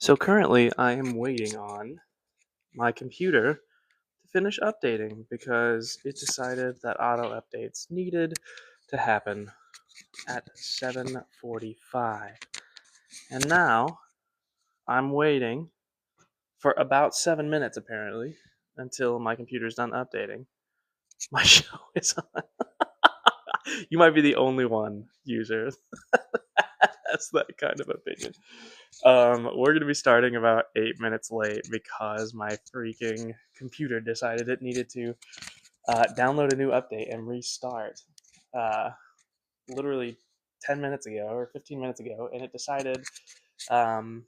So currently, I am waiting on my computer to finish updating because it decided that auto updates needed to happen at 7:45. And now I'm waiting for about 7 minutes apparently until my computer's done updating. My show is on. You might be the only one user that has that kind of opinion. We're going to be starting about 8 minutes late because my freaking computer decided it needed to download a new update and restart uh, literally 10 minutes ago or 15 minutes ago, and it decided um,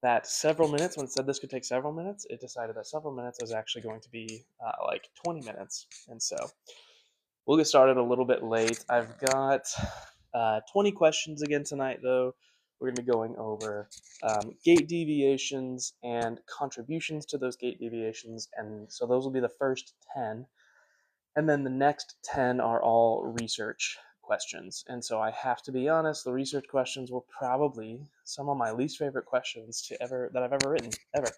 that several minutes, when it said this could take several minutes, it decided that several minutes was actually going to be like 20 minutes. And so we'll get started a little bit late. I've got 20 questions again tonight, though. We're going to be going over gait deviations and contributions to those gait deviations. And so those will be the first 10. And then the next 10 are all research questions. And so I have to be honest, the research questions were probably some of my least favorite questions that I've ever written, ever.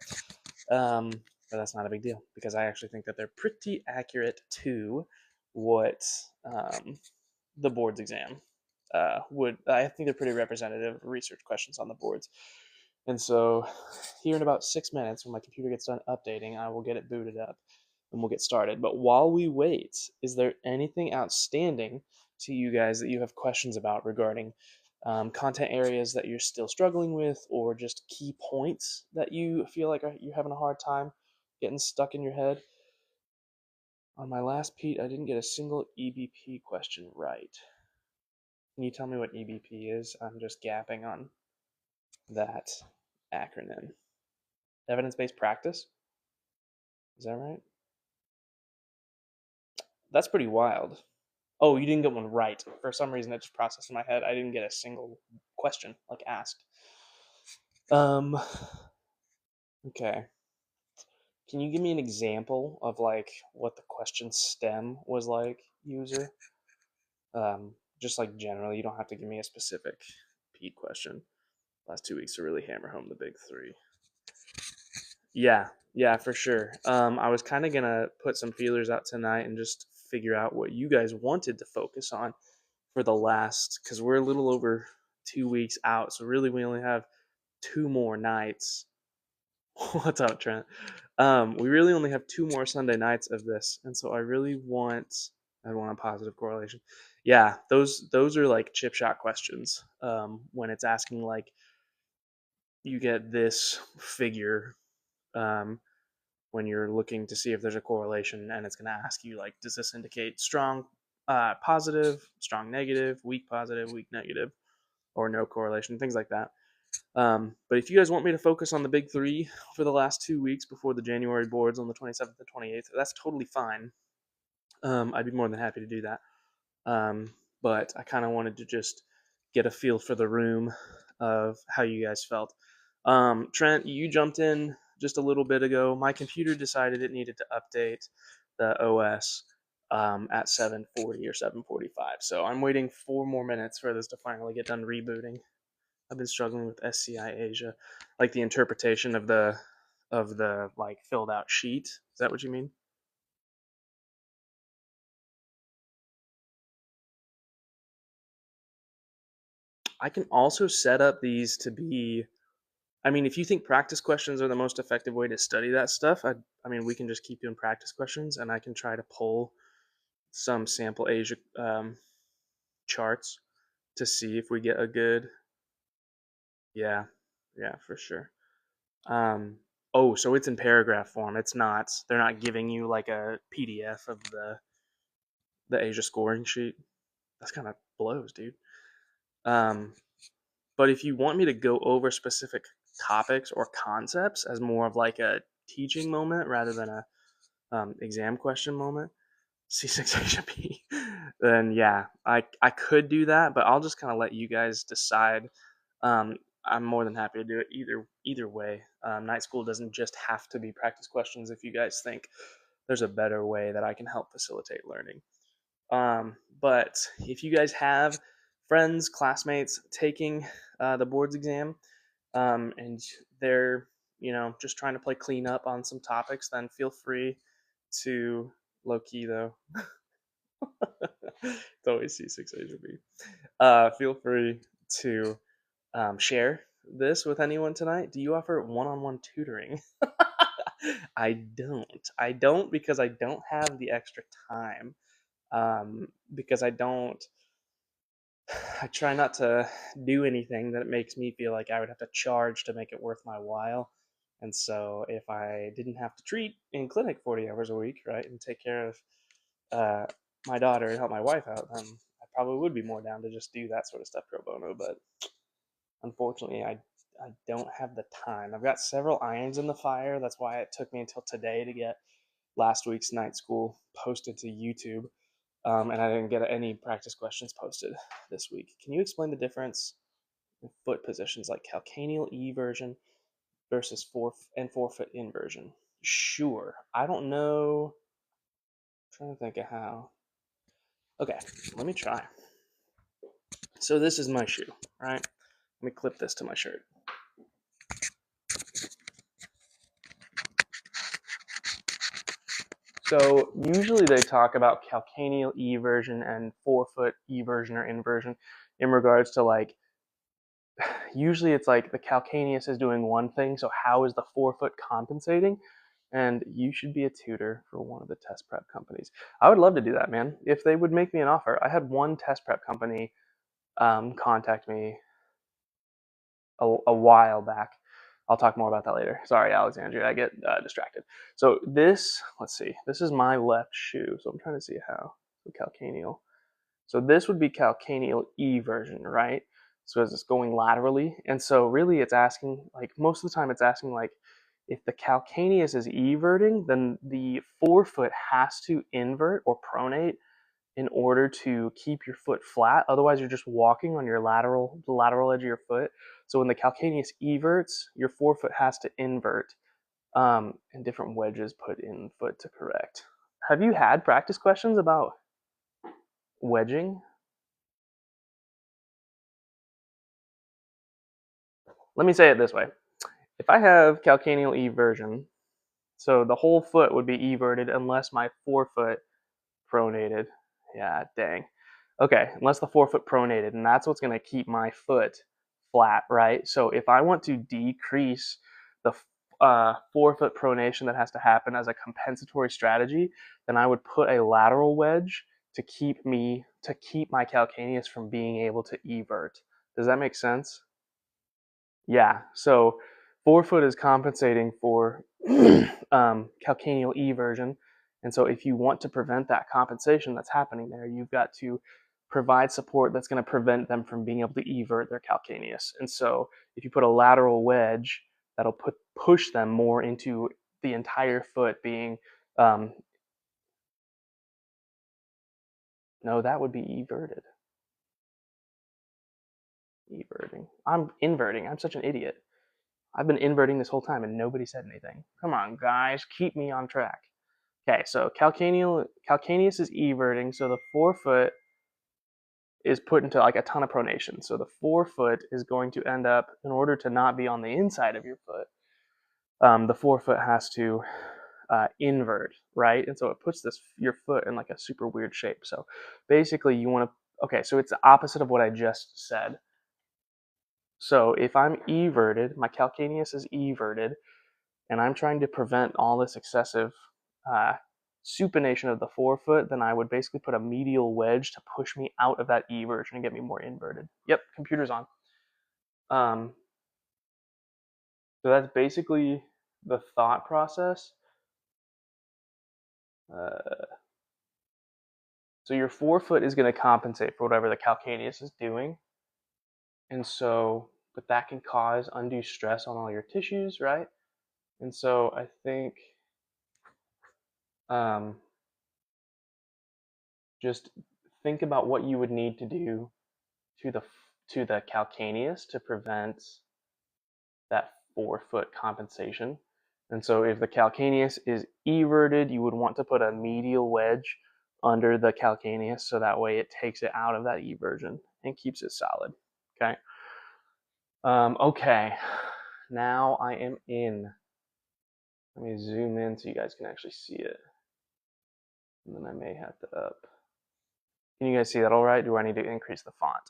But that's not a big deal because I actually think that they're pretty accurate to what the board's exam would. I think they're pretty representative of research questions on the boards. And so here in about 6 minutes, when my computer gets done updating, I will get it booted up and we'll get started. But while we wait, is there anything outstanding to you guys that you have questions about regarding content areas that you're still struggling with, or just key points that you feel like you're having a hard time getting stuck in your head? On my last Pete, I didn't get a single EBP question right. Can you tell me what EBP is? I'm just gapping on that acronym. Evidence-based practice? Is that right? That's pretty wild. Oh, you didn't get one right. For some reason, it just processed in my head. I didn't get a single question asked. Okay. Can you give me an example of what the question stem was like, user? Just generally, you don't have to give me a specific Pete question. Last 2 weeks to really hammer home the big three. Yeah, for sure. I was kind of gonna put some feelers out tonight and just figure out what you guys wanted to focus on for the last, because we're a little over 2 weeks out, so really we only have 2 more nights. What's up, Trent? We really only have 2 more Sunday nights of this, and so I want a positive correlation. Yeah, those are chip shot questions. When it's asking you get this figure, when you're looking to see if there's a correlation, and it's going to ask you does this indicate strong positive, strong negative, weak positive, weak negative, or no correlation, things like that. But if you guys want me to focus on the big three for the last 2 weeks before the January boards on the 27th and 28th, that's totally fine. I'd be more than happy to do that. But I kind of wanted to just get a feel for the room of how you guys felt. Trent, you jumped in just a little bit ago. My computer decided it needed to update the OS at 7:40 or 7:45. So I'm waiting 4 more minutes for this to finally get done rebooting. I've been struggling with SCI Asia, the interpretation of the filled out sheet. Is that what you mean? I can also set up these to be. I mean, if you think practice questions are the most effective way to study that stuff, I mean, we can just keep doing practice questions, and I can try to pull some sample Asia charts to see if we get a good. Yeah, yeah, for sure. Oh, so it's in paragraph form. It's not. They're not giving you a PDF of the Asia scoring sheet. That's kind of blows, dude. Um, but if you want me to go over specific topics or concepts as more of a teaching moment rather than a exam question moment, C6 Asia P, then yeah, I could do that, but I'll just kind of let you guys decide. I'm more than happy to do it either way. Night school doesn't just have to be practice questions. If you guys think there's a better way that I can help facilitate learning. But if you guys have friends, classmates taking the boards exam, and they're just trying to play cleanup on some topics, then feel free to low key though. It's always C6A or B. Feel free to share this with anyone tonight. Do you offer one-on-one tutoring? I don't because I don't have the extra time. Because I try not to do anything that makes me feel like I would have to charge to make it worth my while. And so if I didn't have to treat in clinic 40 hours a week, right, and take care of my daughter and help my wife out, then I probably would be more down to just do that sort of stuff pro bono. But unfortunately, I don't have the time. I've got several irons in the fire. That's why it took me until today to get last week's night school posted to YouTube. And I didn't get any practice questions posted this week. Can you explain the difference in foot positions like calcaneal eversion versus forefoot inversion? Sure. I don't know. I'm trying to think of how. Okay, let me try. So this is my shoe, right? Let me clip this to my shirt. So usually they talk about calcaneal eversion and forefoot eversion or inversion in regards to like, usually it's like the calcaneus is doing one thing, so how is the forefoot compensating? And you should be a tutor for one of the test prep companies. I would love to do that, man. If they would make me an offer. I had one test prep company contact me a while back. I'll talk more about that later. Sorry, Alexandria, I get distracted. So this, let's see, this is my left shoe. So I'm trying to see how, so calcaneal. So this would be calcaneal eversion, right? So as it's going laterally. And so really it's asking, like most of the time it's asking like, if the calcaneus is everting, then the forefoot has to invert or pronate in order to keep your foot flat. Otherwise, you're just walking on the lateral edge of your foot. So when the calcaneus everts, your forefoot has to invert, and different wedges put in foot to correct. Have you had practice questions about wedging? Let me say it this way. If I have calcaneal eversion, so the whole foot would be everted unless my forefoot pronated. Yeah, dang. Okay, unless the forefoot pronated, and that's what's going to keep my foot flat, right? So if I want to decrease the forefoot pronation that has to happen as a compensatory strategy, then I would put a lateral wedge to keep my calcaneus from being able to evert. Does that make sense? Yeah. So forefoot is compensating for calcaneal eversion. And so if you want to prevent that compensation that's happening there, you've got to provide support that's going to prevent them from being able to evert their calcaneus. And so if you put a lateral wedge, that'll push them more into the entire foot being, no, that would be everted. Everting. I'm inverting. I'm such an idiot. I've been inverting this whole time and nobody said anything. Come on, guys, keep me on track. Okay, so calcaneus is everting, so the forefoot is put into like a ton of pronation. So the forefoot is going to end up, in order to not be on the inside of your foot, the forefoot has to invert, right? And so it puts your foot in like a super weird shape. So basically you want to, okay, so it's the opposite of what I just said. So if I'm everted, my calcaneus is everted, and I'm trying to prevent all this excessive supination of the forefoot, then I would basically put a medial wedge to push me out of that eversion and get me more inverted. Yep, computer's on. So that's basically the thought process. So your forefoot is going to compensate for whatever the calcaneus is doing. And so, but that can cause undue stress on all your tissues, right? And so I think just think about what you would need to do to the calcaneus to prevent that forefoot compensation. And so if the calcaneus is everted, you would want to put a medial wedge under the calcaneus so that way it takes it out of that eversion and keeps it solid. Okay. Okay. now I am in. Let me zoom in so you guys can actually see it. And then I may have to up. Can you guys see that all right? Do I need to increase the font?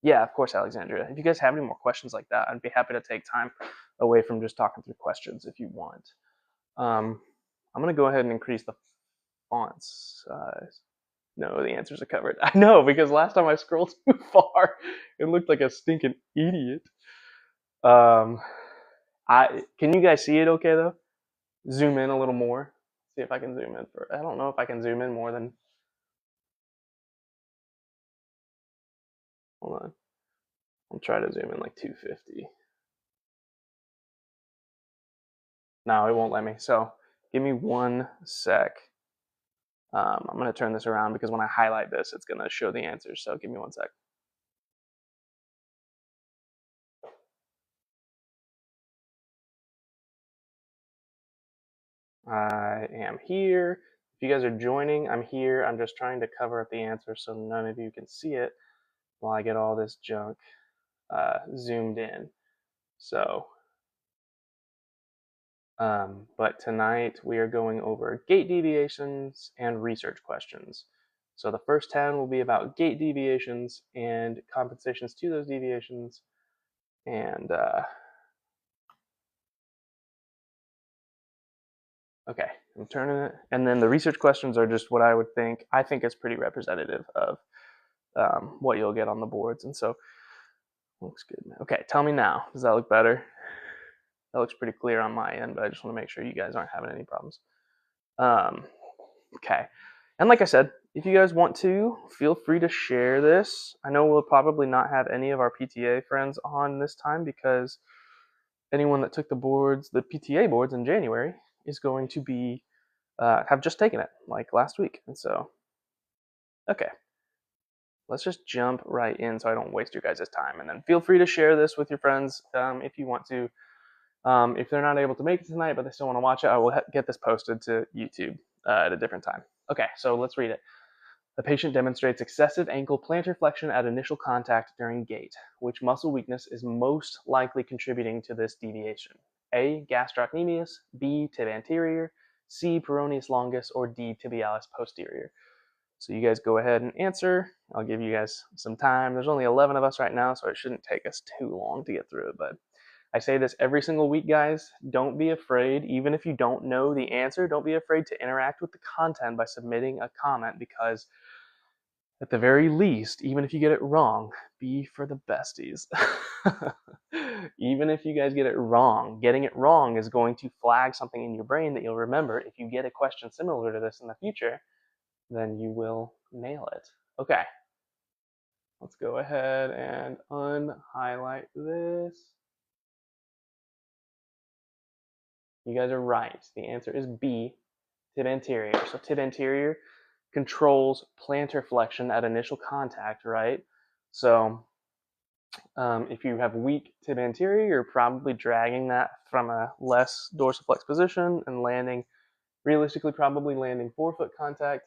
Yeah, of course, Alexandria. If you guys have any more questions like that, I'd be happy to take time away from just talking through questions if you want. I'm going to go ahead and increase the font size. No, the answers are covered. I know, because last time I scrolled too far, it looked like a stinking idiot. Can you guys see it okay, though? Zoom in a little more. See if I can zoom in. I don't know if I can zoom in more than... Hold on. I'll try to zoom in like 250. No, it won't let me. So give me 1 sec. I'm going to turn this around because when I highlight this, it's going to show the answers. So give me 1 sec. I am here. If you guys are joining, I'm here. I'm just trying to cover up the answers so none of you can see it while I get all this junk zoomed in. So, but tonight we are going over gait deviations and research questions. So the first 10 will be about gait deviations and compensations to those deviations. And okay, I'm turning it. And then the research questions are just what I think is pretty representative of what you'll get on the boards. And so, looks good. Okay, tell me now. Does that look better? That looks pretty clear on my end, but I just want to make sure you guys aren't having any problems. Okay. And like I said, if you guys want to, feel free to share this. I know we'll probably not have any of our PTA friends on this time because anyone that took the PTA boards in January is going to be, have just taken it, like last week. And so, okay. Let's just jump right in so I don't waste your guys' time. And then feel free to share this with your friends if you want to. If they're not able to make it tonight, but they still want to watch it, I will get this posted to YouTube at a different time. Okay, so let's read it. The patient demonstrates excessive ankle plantar flexion at initial contact during gait. Which muscle weakness is most likely contributing to this deviation? A. Gastrocnemius, B. Tib anterior, C. Peroneus longus, or D. Tibialis posterior. So you guys go ahead and answer. I'll give you guys some time. There's only 11 of us right now, so it shouldn't take us too long to get through it, but I say this every single week, guys. Don't be afraid. Even if you don't know the answer, don't be afraid to interact with the content by submitting a comment because at the very least, even if you get it wrong, be for the besties. Even if you guys get it wrong, getting it wrong is going to flag something in your brain that you'll remember. If you get a question similar to this in the future, then you will nail it. Okay. Let's go ahead and unhighlight this. You guys are right. The answer is B, tib anterior. So tib anterior controls plantar flexion at initial contact, right? So if you have weak tib anterior, you're probably dragging that from a less dorsiflex position and landing, realistically probably landing forefoot contact.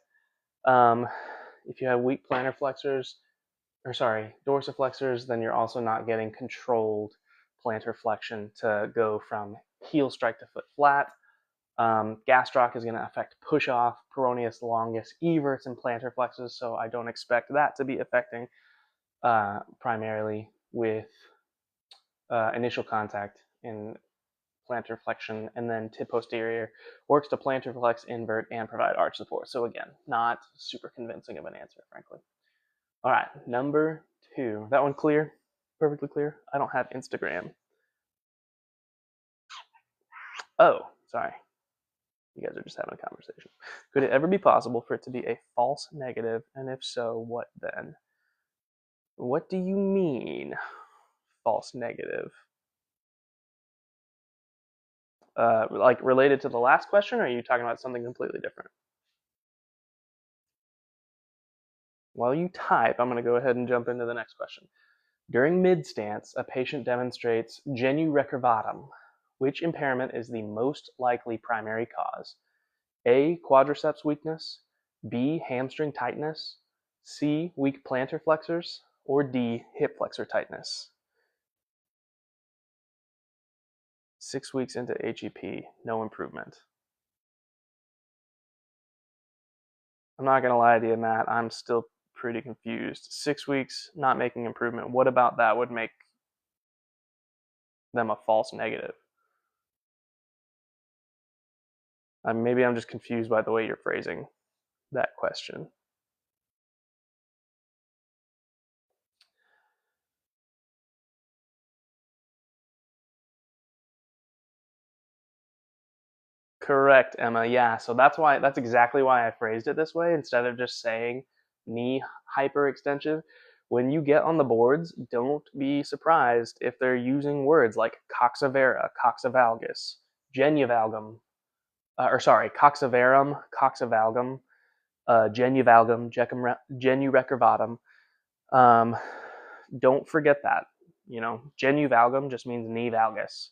If you have weak plantar flexors, dorsiflexors, then you're also not getting controlled plantar flexion to go from heel strike to foot flat. Gastroc is going to affect push off, peroneus longus, everts, and plantar flexors, so I don't expect that to be affecting primarily with initial contact in plantar flexion, and then tib posterior works to plantar flex, invert, and provide arch support. So again, not super convincing of an answer, frankly. All right, number 2. That one clear? Perfectly clear? I don't have Instagram. Oh, sorry. You guys are just having a conversation. Could it ever be possible for it to be a false negative? And if so, what then? What do you mean, false negative? Like related to the last question, or are you talking about something completely different? While you type, I'm going to go ahead and jump into the next question. During mid-stance, a patient demonstrates genu recurvatum. Which impairment is the most likely primary cause? A. Quadriceps weakness, B. Hamstring tightness, C. Weak plantar flexors, or D. Hip flexor tightness? 6 weeks into HEP, no improvement. I'm not going to lie to you, Matt. I'm still pretty confused. 6 weeks, not making improvement. What about that would make them a false negative? Maybe I'm just confused by the way you're phrasing that question. Correct, Emma. Yeah, so that's exactly why I phrased it this way instead of just saying knee hyperextension. When you get on the boards, don't be surprised if they're using words like coxavera, coxavalgus, genuvalgum, coxaverum, coxavalgum, genuvalgum, genurecurvatum. Um, don't forget that. Genuvalgum just means knee valgus.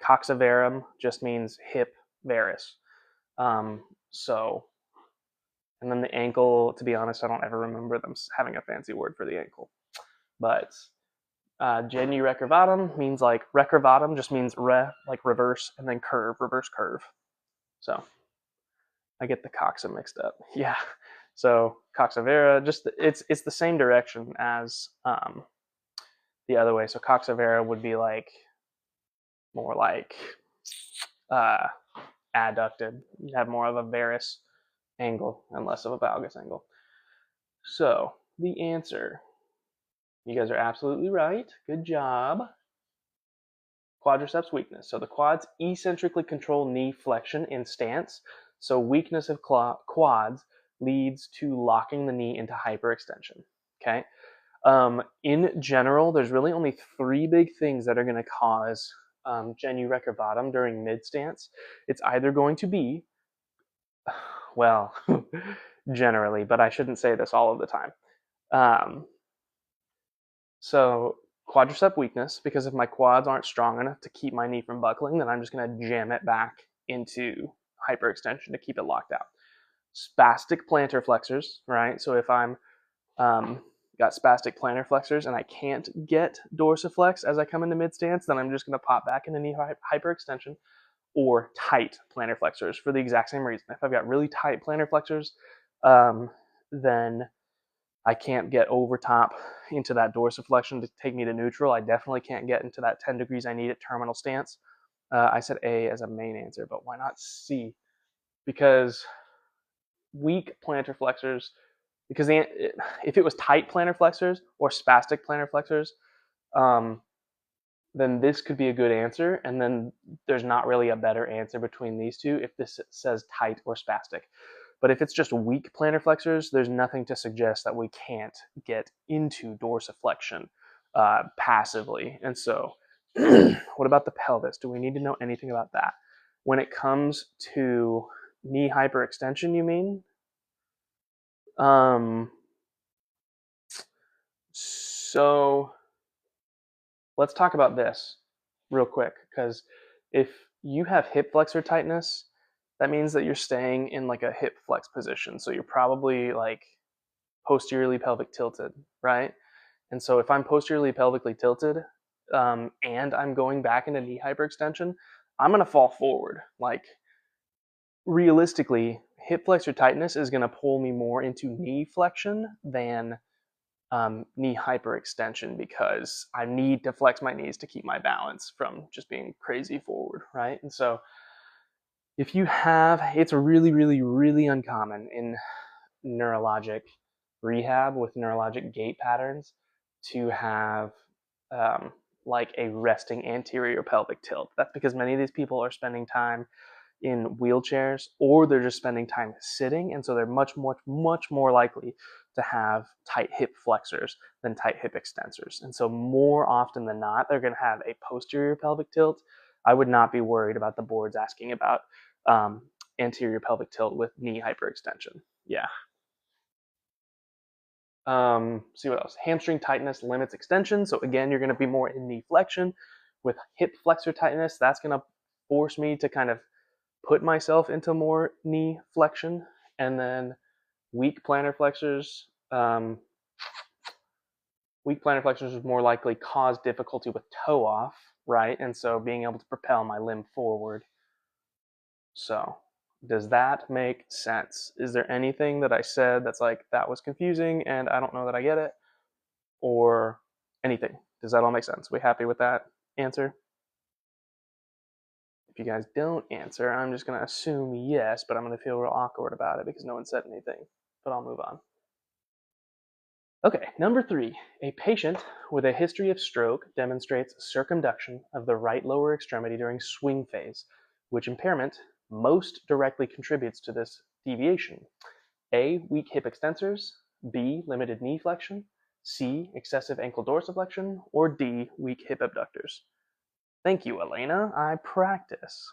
Coxaverum just means hip varus. So, and then the ankle, to be honest, I don't ever remember them having a fancy word for the ankle. But genu recurvatum means like recurvatum just means like reverse, and then curve, reverse curve. So I get the coxa mixed up. Yeah. So coxavera, it's the same direction as the other way. So coxavera would be like more like adducted. You have more of a varus angle and less of a valgus angle. So the answer, you guys are absolutely right. Good job. Quadriceps weakness. So the quads eccentrically control knee flexion in stance. So weakness of quads leads to locking the knee into hyperextension. Okay. In general, there's really only 3 big things that are going to cause genu recurvatum during mid stance. It's either going to be, well, generally, but I shouldn't say this all of the time. So quadricep weakness, because if my quads aren't strong enough to keep my knee from buckling, then I'm just going to jam it back into hyperextension to keep it locked out. Spastic plantar flexors, right? So if I'm got spastic plantar flexors and I can't get dorsiflex as I come into mid stance, then I'm just going to pop back into knee hyperextension. Or tight plantar flexors for the exact same reason. If I've got really tight plantar flexors, then I can't get over top into that dorsiflexion to take me to neutral. I definitely can't get into that 10 degrees I need at terminal stance. I said A as a main answer, but why not C? Because weak plantar flexors, because if it was tight plantar flexors or spastic plantar flexors, then this could be a good answer. And then there's not really a better answer between these two if this says tight or spastic. But if it's just weak plantar flexors, there's nothing to suggest that we can't get into dorsiflexion passively. And so, what about the pelvis? Do we need to know anything about that? When it comes to knee hyperextension, you mean? So let's talk about this real quick, because if you have hip flexor tightness, that means that you're staying in like a hip flex position. So you're probably like posteriorly pelvic tilted, right? And so if I'm posteriorly pelvically tilted and I'm going back into knee hyperextension, I'm going to fall forward. Like realistically, hip flexor tightness is going to pull me more into knee flexion than knee hyperextension, because I need to flex my knees to keep my balance from just being crazy forward, right? And so if you have, it's really, really, really uncommon in neurologic rehab with neurologic gait patterns to have like a resting anterior pelvic tilt. That's because many of these people are spending time in wheelchairs, or they're just spending time sitting, and so they're much more likely to have tight hip flexors than tight hip extensors. And so more often than not, they're going to have a posterior pelvic tilt. I would not be worried about the boards asking about anterior pelvic tilt with knee hyperextension. Yeah. See what else? Hamstring tightness limits extension. So again, you're going to be more in knee flexion. With hip flexor tightness, that's going to force me to kind of put myself into more knee flexion. And then weak plantar flexors, weak plantar flexors would more likely cause difficulty with toe off, right? And so being able to propel my limb forward. So does that make sense? Is there anything that I said that's like, that was confusing and I don't know that I get it? Or anything? Does that all make sense? We happy with that answer? If you guys don't answer, I'm just going to assume yes, but I'm going to feel real awkward about it because no one said anything. But I'll move on. Okay, number 3. A patient with a history of stroke demonstrates circumduction of the right lower extremity during swing phase, which impairment most directly contributes to this deviation? A. Weak hip extensors. B. Limited knee flexion. C. Excessive ankle dorsiflexion. Or D. Weak hip abductors. Thank you, Elena. I practice.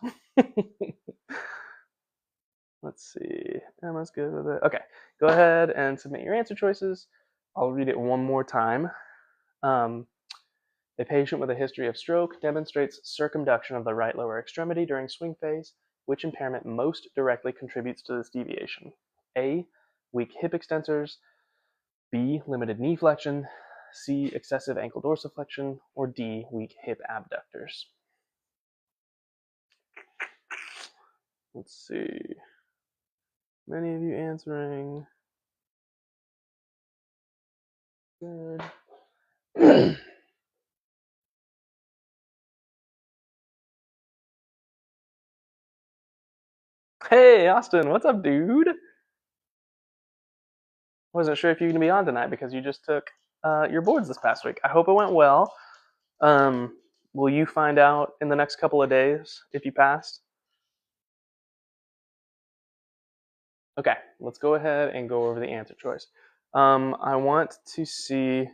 Let's see. Emma's good with it. Okay, go ahead and submit your answer choices. I'll read it one more time. A patient with a history of stroke demonstrates circumduction of the right lower extremity during swing phase. Which impairment most directly contributes to this deviation? A. Weak hip extensors. B. Limited knee flexion. C. Excessive ankle dorsiflexion. Or D. Weak hip abductors. Let's see. Many of you answering. Good. Hey, Austin, what's up, dude? Wasn't sure if you're going to be on tonight because you just took your boards this past week. I hope it went well. Will you find out in the next couple of days if you passed? Okay, let's go ahead and go over the answer choice. I want to see,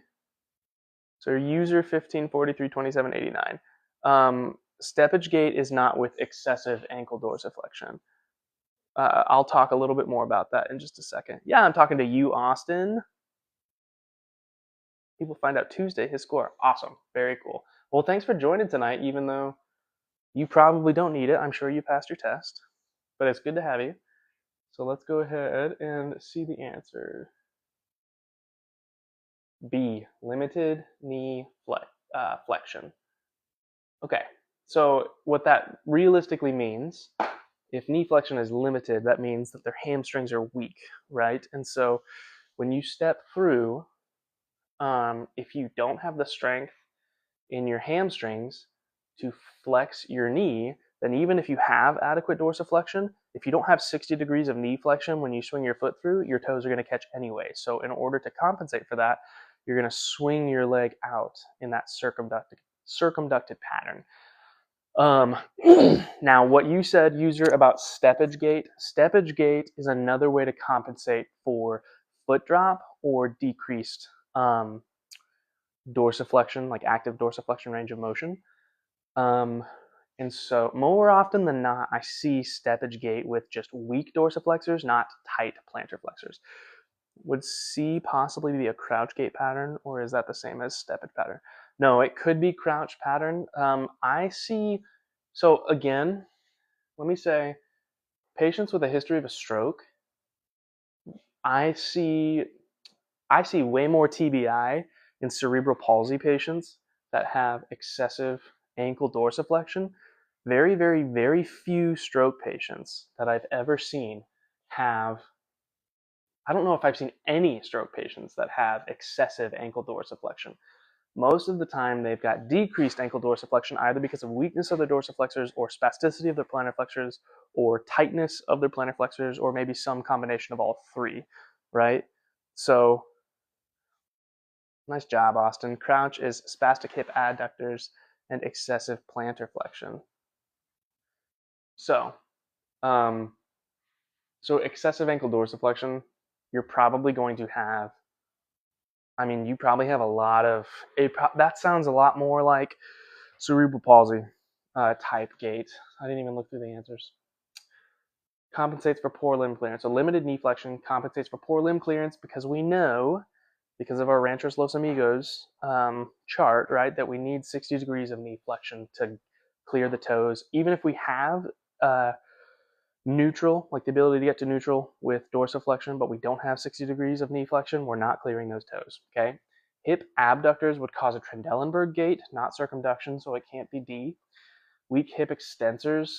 so user 15432789. Steppage gait is not with excessive ankle dorsiflexion. I'll talk a little bit more about that in just a second. Yeah, I'm talking to you, Austin. People find out Tuesday his score. Awesome. Very cool. Well, thanks for joining tonight, even though you probably don't need it. I'm sure you passed your test, but it's good to have you. So let's go ahead and see the answer. B, limited knee flexion. Okay, so what that realistically means, if knee flexion is limited, that means that their hamstrings are weak, right? And so when you step through, if you don't have the strength in your hamstrings to flex your knee, then even if you have adequate dorsiflexion, if you don't have 60 degrees of knee flexion when you swing your foot through, your toes are going to catch anyway. So in order to compensate for that, you're going to swing your leg out in that circumducted pattern. Now, what you said, user, about steppage gait is another way to compensate for foot drop or decreased dorsiflexion, like active dorsiflexion range of motion. And so more often than not, I see steppage gait with just weak dorsiflexors, not tight plantar flexors. Would C possibly be a crouch gait pattern, or is that the same as steppage pattern? No, it could be crouch pattern. I see, so again, let me say, patients with a history of a stroke, I see way more TBI in cerebral palsy patients that have excessive ankle dorsiflexion. Very, very, very few stroke patients that I've ever seen have, I don't know if I've seen any stroke patients that have excessive ankle dorsiflexion. Most of the time, they've got decreased ankle dorsiflexion either because of weakness of their dorsiflexors or spasticity of their plantar flexors or tightness of their plantar flexors or maybe some combination of all three, right? So nice job, Austin. Crouch is spastic hip adductors and excessive plantar flexion. So excessive ankle dorsiflexion, you're probably going to have, you probably have a lot of, that sounds a lot more like cerebral palsy type gait. I didn't even look through the answers. Compensates for poor limb clearance. So limited knee flexion compensates for poor limb clearance because we know, because of our Ranchers Los Amigos chart, right, that we need 60 degrees of knee flexion to clear the toes. Even if we have neutral, like the ability to get to neutral with dorsiflexion, but we don't have 60 degrees of knee flexion, we're not clearing those toes, okay? Hip abductors would cause a Trendelenburg gait, not circumduction, so it can't be D. Weak hip extensors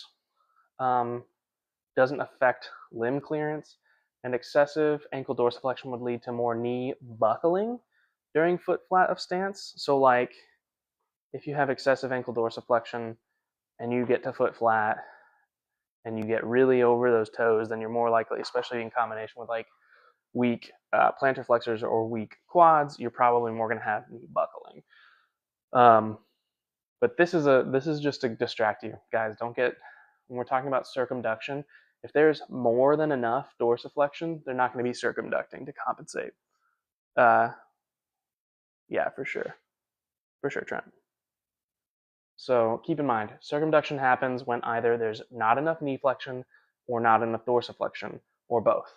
doesn't affect limb clearance, and excessive ankle dorsiflexion would lead to more knee buckling during foot flat of stance. So like if you have excessive ankle dorsiflexion and you get to foot flat and you get really over those toes, then you're more likely, especially in combination with like weak plantar flexors or weak quads, you're probably more going to have knee buckling. But this is just to distract you guys. Don't get, when we're talking about circumduction, if there's more than enough dorsiflexion, they're not going to be circumducting to compensate. Yeah, for sure, Trent. So keep in mind, circumduction happens when either there's not enough knee flexion or not enough dorsiflexion, or both.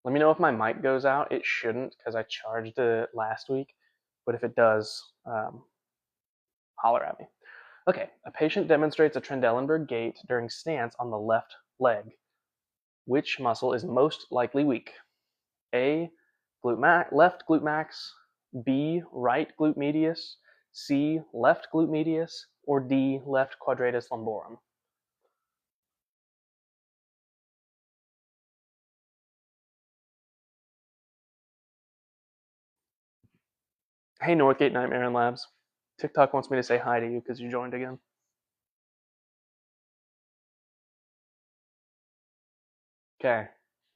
Let me know if my mic goes out. It shouldn't because I charged it last week, but if it does, holler at me. Okay, a patient demonstrates a Trendelenburg gait during stance on the left leg. Which muscle is most likely weak? A, left glute max, B, right glute medius, C, left glute medius, or D, left quadratus lumborum? Hey, Northgate Nightmare and Labs. TikTok wants me to say hi to you because you joined again. Okay, I'm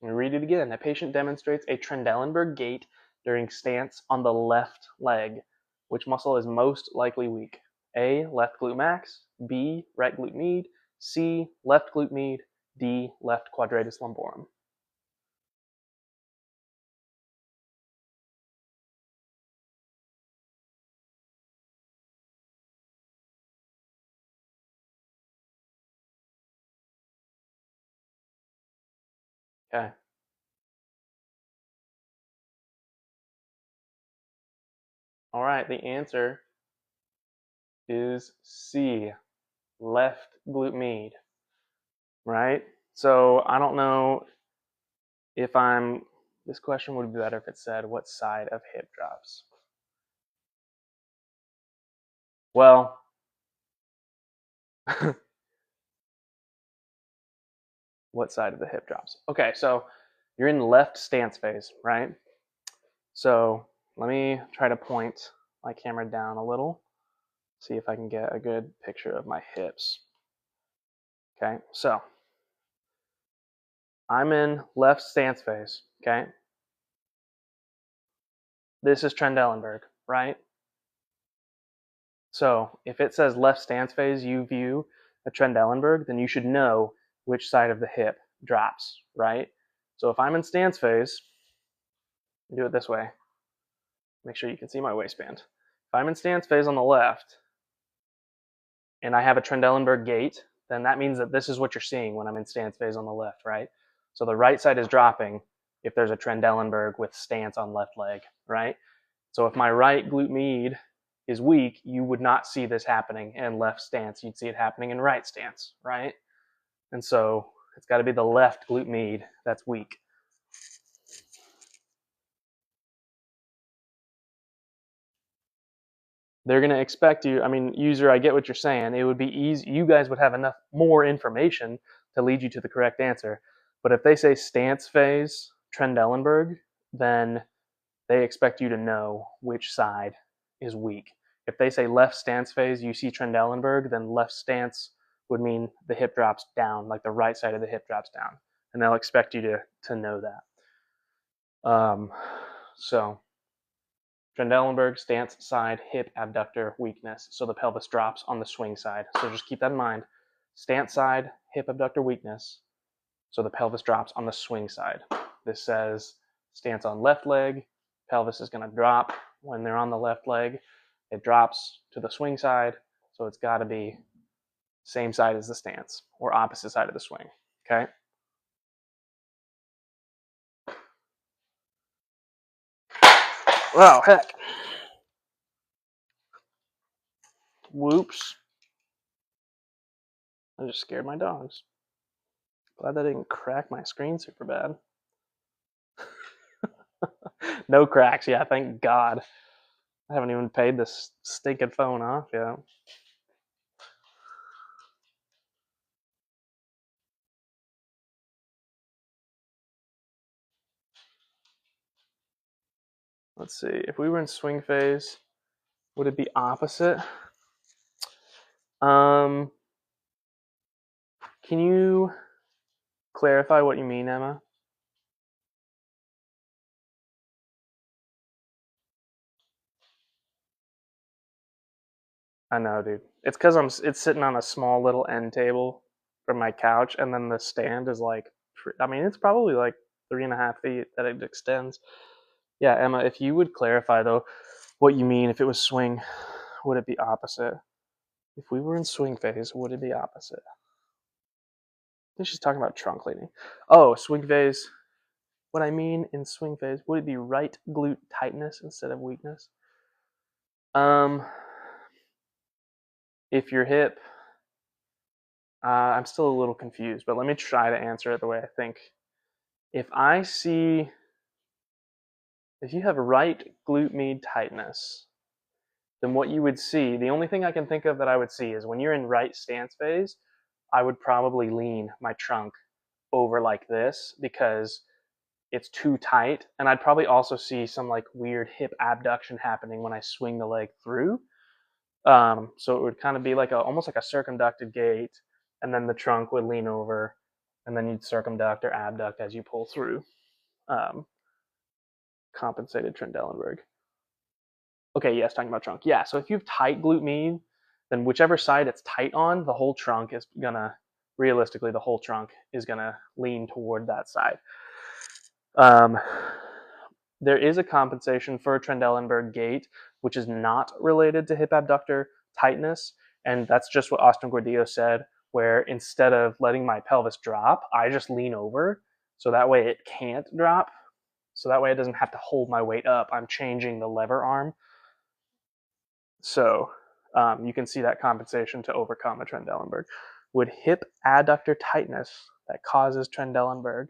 going to read it again. A patient demonstrates a Trendelenburg gait during stance on the left leg. Which muscle is most likely weak? A, left glute max, B, right glute med, C, left glute med, D, left quadratus lumborum. Okay. All right, the answer is C, left glute med, right? So I don't know if this question would be better if it said what side of hip drops. Well, what side of the hip drops? Okay, so you're in left stance phase, right? So let me try to point my camera down a little, see if I can get a good picture of my hips. Okay, so I'm in left stance phase, okay? This is Trendelenburg, right? So if it says left stance phase, you view a Trendelenburg, then you should know which side of the hip drops, right? So if I'm in stance phase, do it this way. Make sure you can see my waistband. If I'm in stance phase on the left and I have a Trendelenburg gait, then that means that this is what you're seeing when I'm in stance phase on the left, right? So the right side is dropping if there's a Trendelenburg with stance on left leg, right? So if my right glute med is weak, you would not see this happening in left stance. You'd see it happening in right stance, right? And so it's got to be the left glute med that's weak. They're going to expect you, I mean, user, I get what you're saying. It would be easy. You guys would have enough more information to lead you to the correct answer. But if they say stance phase, Trendelenburg, then they expect you to know which side is weak. If they say left stance phase, you see Trendelenburg, then left stance would mean the hip drops down, like the right side of the hip drops down. And they'll expect you to know that. So Trendelenburg, stance side, hip abductor weakness. So the pelvis drops on the swing side. So just keep that in mind. Stance side, hip abductor weakness. So the pelvis drops on the swing side. This says stance on left leg. Pelvis is going to drop when they're on the left leg. It drops to the swing side. So it's got to be same side as the stance or opposite side of the swing. Okay. Oh, heck. Whoops. I just scared my dogs. Glad that didn't crack my screen super bad. No cracks. Yeah, thank God. I haven't even paid this stinking phone off yet. Let's see. If we were in swing phase, would it be opposite? Can you clarify what you mean, Emma? I know, dude. It's because it's sitting on a small little end table from my couch, and then the stand is like, I mean, it's probably like 3.5 feet that it extends. Yeah, Emma, if you would clarify though, what you mean if it was swing, would it be opposite? If we were in swing phase, would it be opposite? I think she's talking about trunk leaning. Oh, swing phase. What I mean in swing phase, would it be right glute tightness instead of weakness? Um, if your hip, I'm still a little confused, but let me try to answer it the way I think. If I see, if you have right glute med tightness, then what you would see, the only thing I can think of that I would see is when you're in right stance phase, I would probably lean my trunk over like this because it's too tight. And I'd probably also see some like weird hip abduction happening when I swing the leg through. So it would kind of be like almost like a circumducted gait, and then the trunk would lean over, and then you'd circumduct or abduct as you pull through. Um, Compensated Trendelenburg. Okay, yes, talking about trunk. Yeah, so if you have tight glute med, then whichever side it's tight on, the whole trunk is gonna, realistically, the whole trunk is gonna lean toward that side. Um, there is a compensation for a Trendelenburg gait, which is not related to hip abductor tightness, and that's just what Austin Gordillo said, where instead of letting my pelvis drop, I just lean over, so that way it can't drop, so that way it doesn't have to hold my weight up. I'm changing the lever arm. So you can see that compensation to overcome a Trendelenburg. Would hip adductor tightness that causes Trendelenburg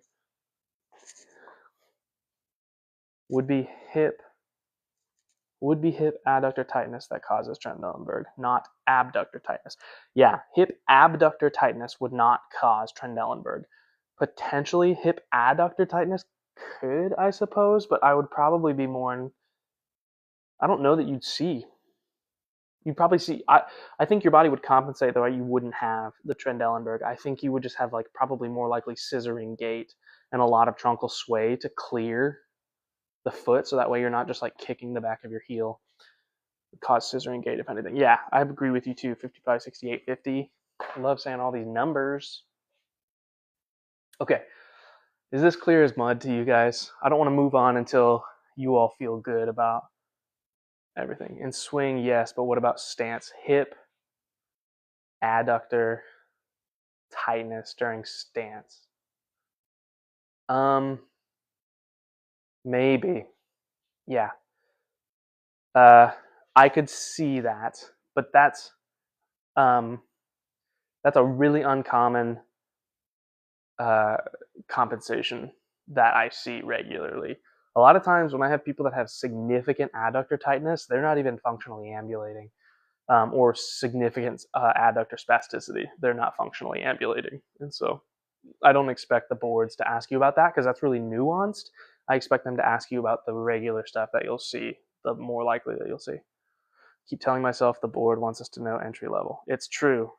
would be hip adductor tightness that causes Trendelenburg, not abductor tightness. Yeah, hip abductor tightness would not cause Trendelenburg. Potentially hip adductor tightness could, I suppose, but I would probably be more in, I don't know that you'd probably see, I think your body would compensate the way you wouldn't have the Trendelenburg. I think you would just have like probably more likely scissoring gait and a lot of trunkal sway to clear the foot, so that way you're not just like kicking the back of your heel. It would cause scissoring gait if anything. Yeah, I agree with you too. 55, 68, 50. I love saying all these numbers. Okay, is this clear as mud to you guys? I don't want to move on until you all feel good about everything. In swing, yes, but what about stance? Hip, adductor, tightness during stance. Maybe. Yeah. Uh, I could see that, but um, that's a really uncommon compensation that I see regularly. A lot of times when I have people that have significant adductor tightness, they're not even functionally ambulating, or significant adductor spasticity. They're not functionally ambulating. And so I don't expect the boards to ask you about that because that's really nuanced. I expect them to ask you about the regular stuff that you'll see, the more likely that you'll see. Keep telling myself the board wants us to know entry level. It's true.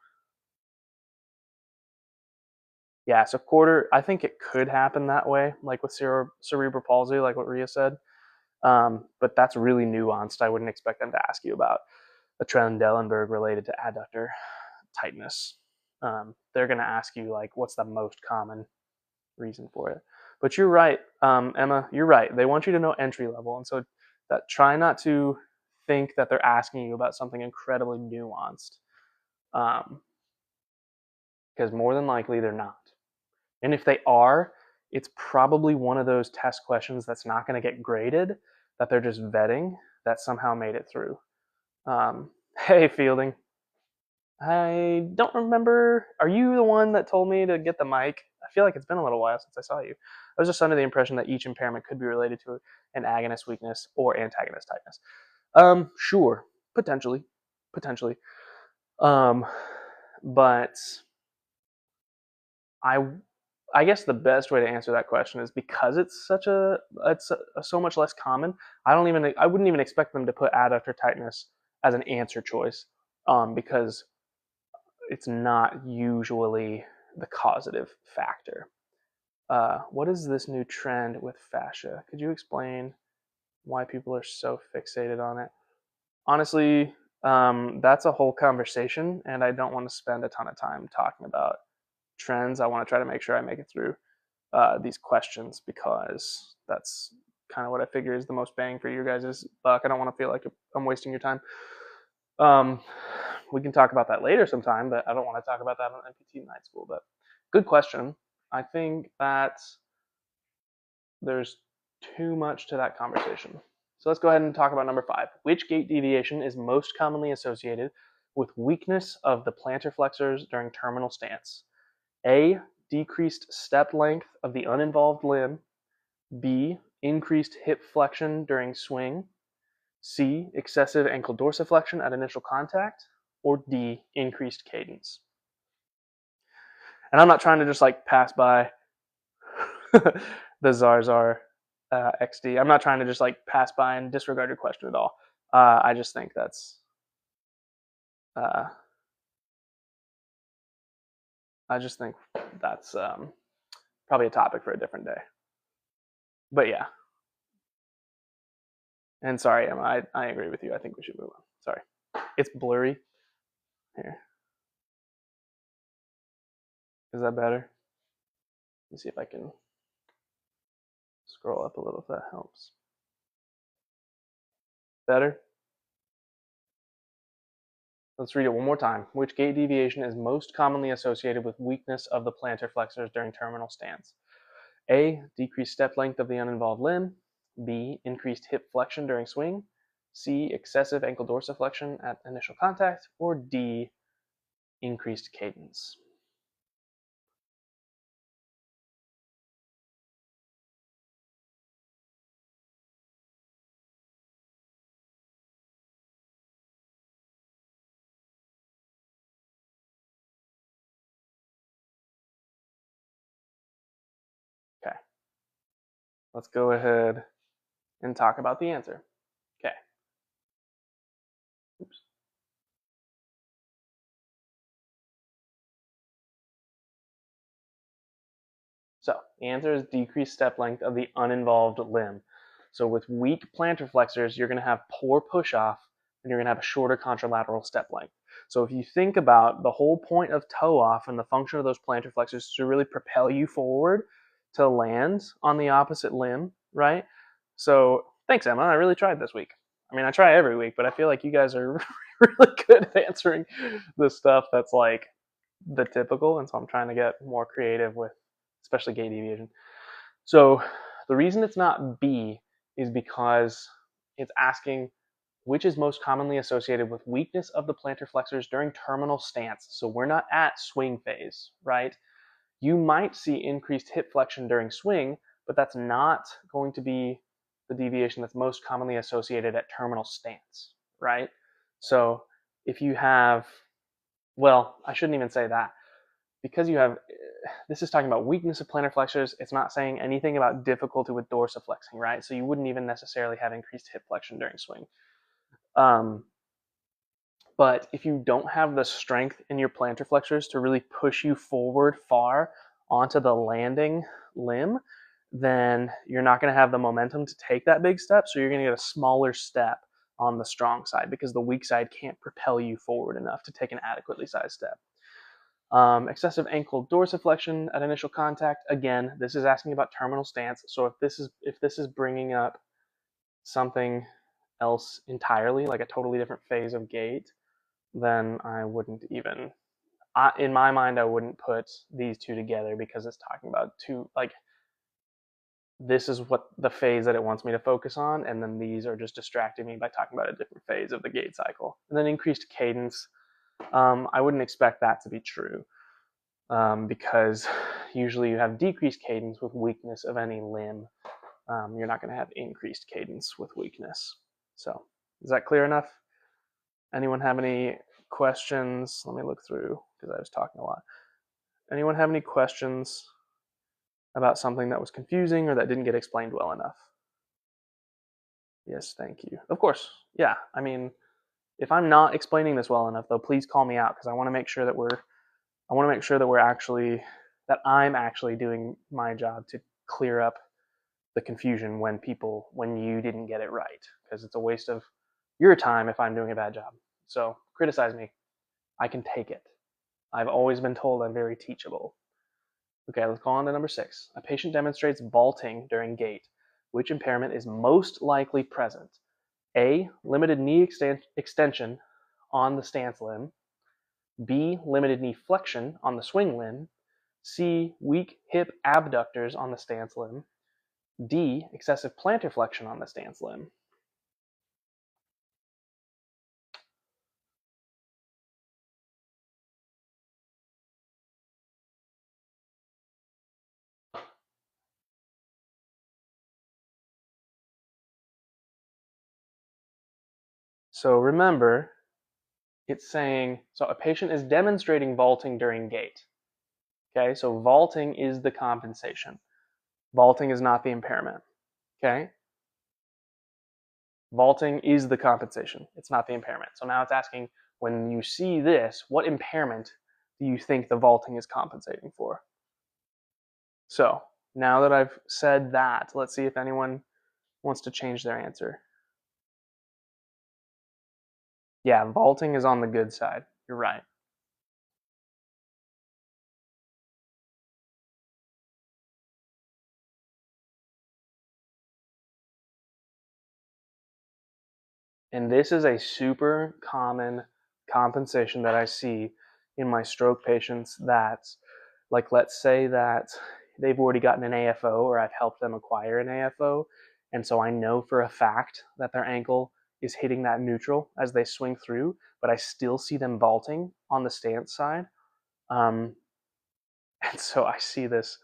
Yeah, so quarter, I think it could happen that way, like with cerebral palsy, like what Ria said. But that's really nuanced. I wouldn't expect them to ask you about a Trendelenburg related to adductor tightness. They're going to ask you, like, what's the most common reason for it. But you're right, Emma, you're right. They want you to know entry level. And so that try not to think that they're asking you about something incredibly nuanced. Because more than likely they're not. And if they are, it's probably one of those test questions that's not going to get graded, that they're just vetting, that somehow made it through. Hey, Fielding. I don't remember. Are you the one that told me to get the mic? I feel like it's been a little while since I saw you. I was just under the impression that each impairment could be related to an agonist weakness or antagonist tightness. Sure, potentially, potentially. But I, I guess the best way to answer that question is because it's so much less common. I wouldn't even expect them to put adductor tightness as an answer choice, because it's not usually the causative factor. What is this new trend with fascia? Could you explain why people are so fixated on it? Honestly, that's a whole conversation, and I don't want to spend a ton of time talking about trends. I want to try to make sure I make it through these questions because that's kind of what I figure is the most bang for your guys' buck. I don't want to feel like I'm wasting your time. Um, we can talk about that later sometime, but I don't want to talk about that on NPTE Night School. But good question. I think that there's too much to that conversation. So let's go ahead and talk about number 5. Which gait deviation is most commonly associated with weakness of the plantar flexors during terminal stance? A. Decreased step length of the uninvolved limb. B. Increased hip flexion during swing. C. Excessive ankle dorsiflexion at initial contact. Or D. Increased cadence. And I'm not trying to just like pass by the Zarzar XD. I'm not trying to just like pass by and disregard your question at all. I just think that's uh, probably a topic for a different day. But yeah, and sorry, Emma, I agree with you. I think we should move on. Sorry, it's blurry. Here, is that better? Let me see if I can scroll up a little if that helps. Better? Let's read it one more time. Which gait deviation is most commonly associated with weakness of the plantar flexors during terminal stance? A. Decreased step length of the uninvolved limb. B. Increased hip flexion during swing. C. Excessive ankle dorsiflexion at initial contact. Or D. Increased cadence. Okay, let's go ahead and talk about the answer. Okay. Oops. So the answer is decreased step length of the uninvolved limb. So with weak plantar flexors, you're going to have poor push off and you're going to have a shorter contralateral step length. So if you think about the whole point of toe off and the function of those plantar flexors is to really propel you forward to land on the opposite limb, right? So thanks, Emma. I really tried this week. I mean, I try every week, but I feel like you guys are really good at answering the stuff that's like the typical, and so I'm trying to get more creative with especially gait deviation. So the reason it's not B is because it's asking which is most commonly associated with weakness of the plantar flexors during terminal stance. So we're not at swing phase, right? You might see increased hip flexion during swing, but that's not going to be the deviation that's most commonly associated at terminal stance, right? So if you have, well, I shouldn't even say that because you have, this is talking about weakness of plantar flexors. It's not saying anything about difficulty with dorsiflexing, right? So you wouldn't even necessarily have increased hip flexion during swing. But if you don't have the strength in your plantar flexors to really push you forward far onto the landing limb, then you're not going to have the momentum to take that big step. So you're going to get a smaller step on the strong side because the weak side can't propel you forward enough to take an adequately sized step. Excessive ankle dorsiflexion at initial contact. Again, this is asking about terminal stance. So if this is bringing up something else entirely, like a totally different phase of gait, then I wouldn't even. In my mind, I wouldn't put these two together because it's talking about two like. This is what the phase that it wants me to focus on, and then these are just distracting me by talking about a different phase of the gait cycle. And then increased cadence. I wouldn't expect that to be true because usually you have decreased cadence with weakness of any limb. You're not going to have increased cadence with weakness. So is that clear enough? Anyone have any questions? Let me look through because I was talking a lot. Anyone have any questions about something that was confusing or that didn't get explained well enough? Yes, thank you. Of course. Yeah, I mean, if I'm not explaining this well enough, though, please call me out because I want to make sure that that I'm actually doing my job to clear up the confusion when you didn't get it right, because it's a waste of your time if I'm doing a bad job. So criticize me. I can take it. I've always been told I'm very teachable. Okay, let's go on to number 6. A patient demonstrates vaulting during gait. Which impairment is most likely present? A. Limited knee extension on the stance limb. B. Limited knee flexion on the swing limb. C. Weak hip abductors on the stance limb. D. Excessive plantar flexion on the stance limb. So remember, it's saying, so a patient is demonstrating vaulting during gait. Okay, so vaulting is the compensation. Vaulting is not the impairment. Okay? Vaulting is the compensation. It's not the impairment. So now it's asking, when you see this, what impairment do you think the vaulting is compensating for? So now that I've said that, let's see if anyone wants to change their answer. Yeah, vaulting is on the good side. You're right. And this is a super common compensation that I see in my stroke patients that, like, let's say that they've already gotten an AFO or I've helped them acquire an AFO. And so I know for a fact that their ankle is hitting that neutral as they swing through, but I still see them vaulting on the stance side. And so I see this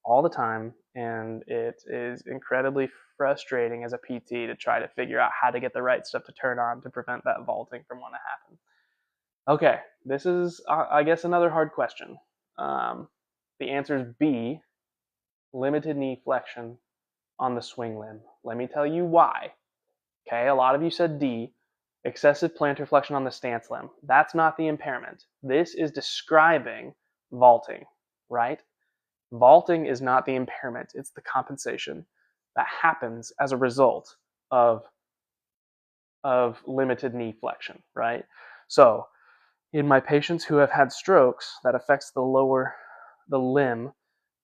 all the time, and it is incredibly frustrating as a PT to try to figure out how to get the right stuff to turn on to prevent that vaulting from want to happen. Okay, this is, I guess, another hard question. The answer is B, limited knee flexion on the swing limb. Let me tell you why. Okay, a lot of you said D, excessive plantar flexion on the stance limb. That's not the impairment. This is describing vaulting, right? Vaulting is not the impairment, it's the compensation that happens as a result of limited knee flexion, right? So in my patients who have had strokes that affects the limb,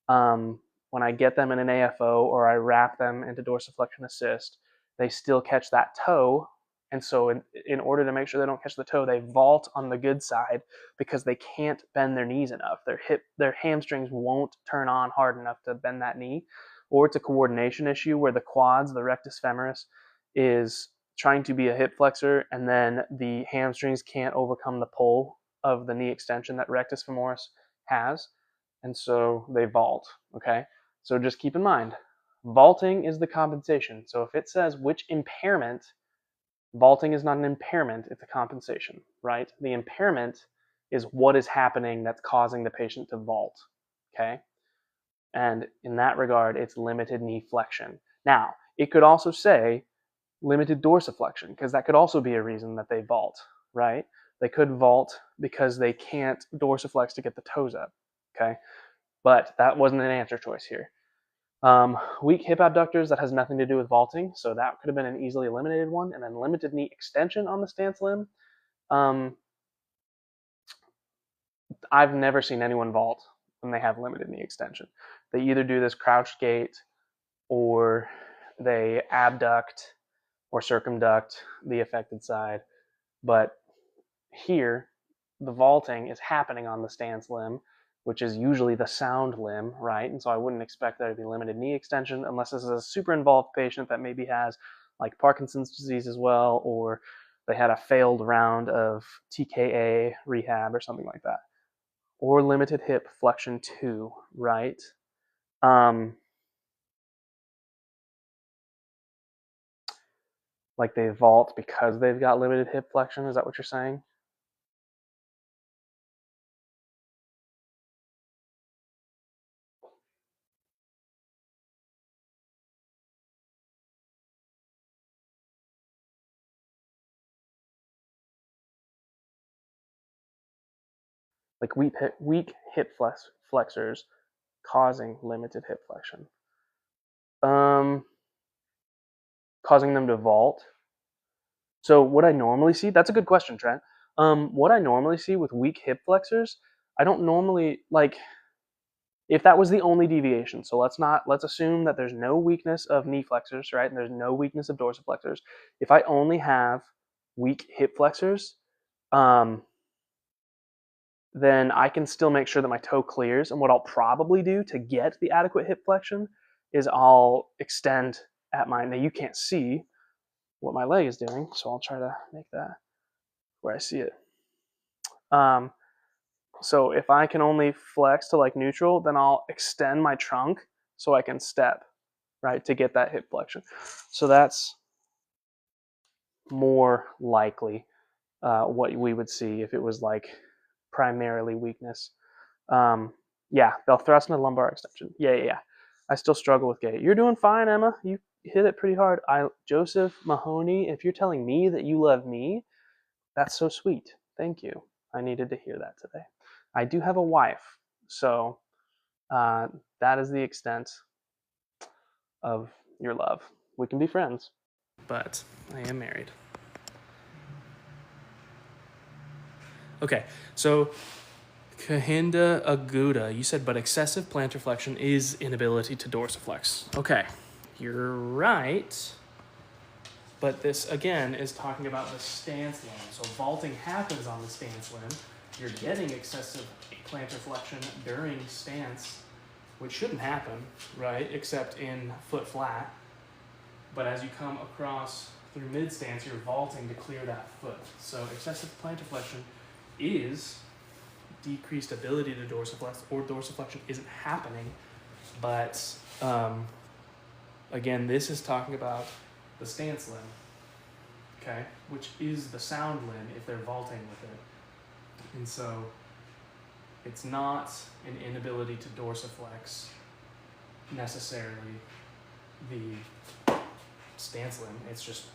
when I get them in an AFO or I wrap them into dorsiflexion assist, they still catch that toe. And so in order to make sure they don't catch the toe, they vault on the good side because they can't bend their knees enough. Their hamstrings won't turn on hard enough to bend that knee. Or it's a coordination issue where the quads, the rectus femoris, is trying to be a hip flexor, and then the hamstrings can't overcome the pull of the knee extension that rectus femoris has. And so they vault, okay? So just keep in mind, vaulting is the compensation. So if it says which impairment, vaulting is not an impairment, it's a compensation, right? The impairment is what is happening that's causing the patient to vault, okay? And in that regard, it's limited knee flexion. Now, it could also say limited dorsiflexion, because that could also be a reason that they vault, right? They could vault because they can't dorsiflex to get the toes up, okay? But that wasn't an answer choice here. Weak hip abductors, that has nothing to do with vaulting, so that could have been an easily eliminated one. And then limited knee extension on the stance limb. I've never seen anyone vault when they have limited knee extension. They either do this crouched gait or they abduct or circumduct the affected side. But here, the vaulting is happening on the stance limb, which is usually the sound limb, right? And so I wouldn't expect there to be limited knee extension unless this is a super involved patient that maybe has like Parkinson's disease as well, or they had a failed round of TKA rehab or something like that, or limited hip flexion 2, right? Like they vault because they've got limited hip flexion. Is that what you're saying? Like weak hip flexors causing limited hip flexion. Causing them to vault. So what I normally see, that's a good question, Trent. What I normally see with weak hip flexors, I don't normally like if that was the only deviation. So let's assume that there's no weakness of knee flexors, right? And there's no weakness of dorsiflexors. If I only have weak hip flexors, then I can still make sure that my toe clears. And what I'll probably do to get the adequate hip flexion is I'll extend at my, now you can't see what my leg is doing, so I'll try to make that where I see it. So if I can only flex to like neutral, then I'll extend my trunk so I can step, right, to get that hip flexion. So that's more likely what we would see if it was like primarily weakness. Yeah, they'll thrust into lumbar extension. Yeah. I still struggle with gait. You're doing fine, Emma. You hit it pretty hard. Joseph Mahoney, if you're telling me that you love me, that's so sweet. Thank you. I needed to hear that today. I do have a wife, so that is the extent of your love. We can be friends, but I am married. Okay, so Kahinda Aguda, you said, but excessive plantar flexion is inability to dorsiflex. Okay, you're right. But this, again, is talking about the stance limb. So vaulting happens on the stance limb. You're getting excessive plantar flexion during stance, which shouldn't happen, right? Except in foot flat. But as you come across through mid stance, you're vaulting to clear that foot. So excessive plantar flexion is decreased ability to dorsiflex, or dorsiflexion isn't happening. But again, this is talking about the stance limb, okay, which is the sound limb if they're vaulting with it. And so it's not an inability to dorsiflex necessarily the stance limb, it's just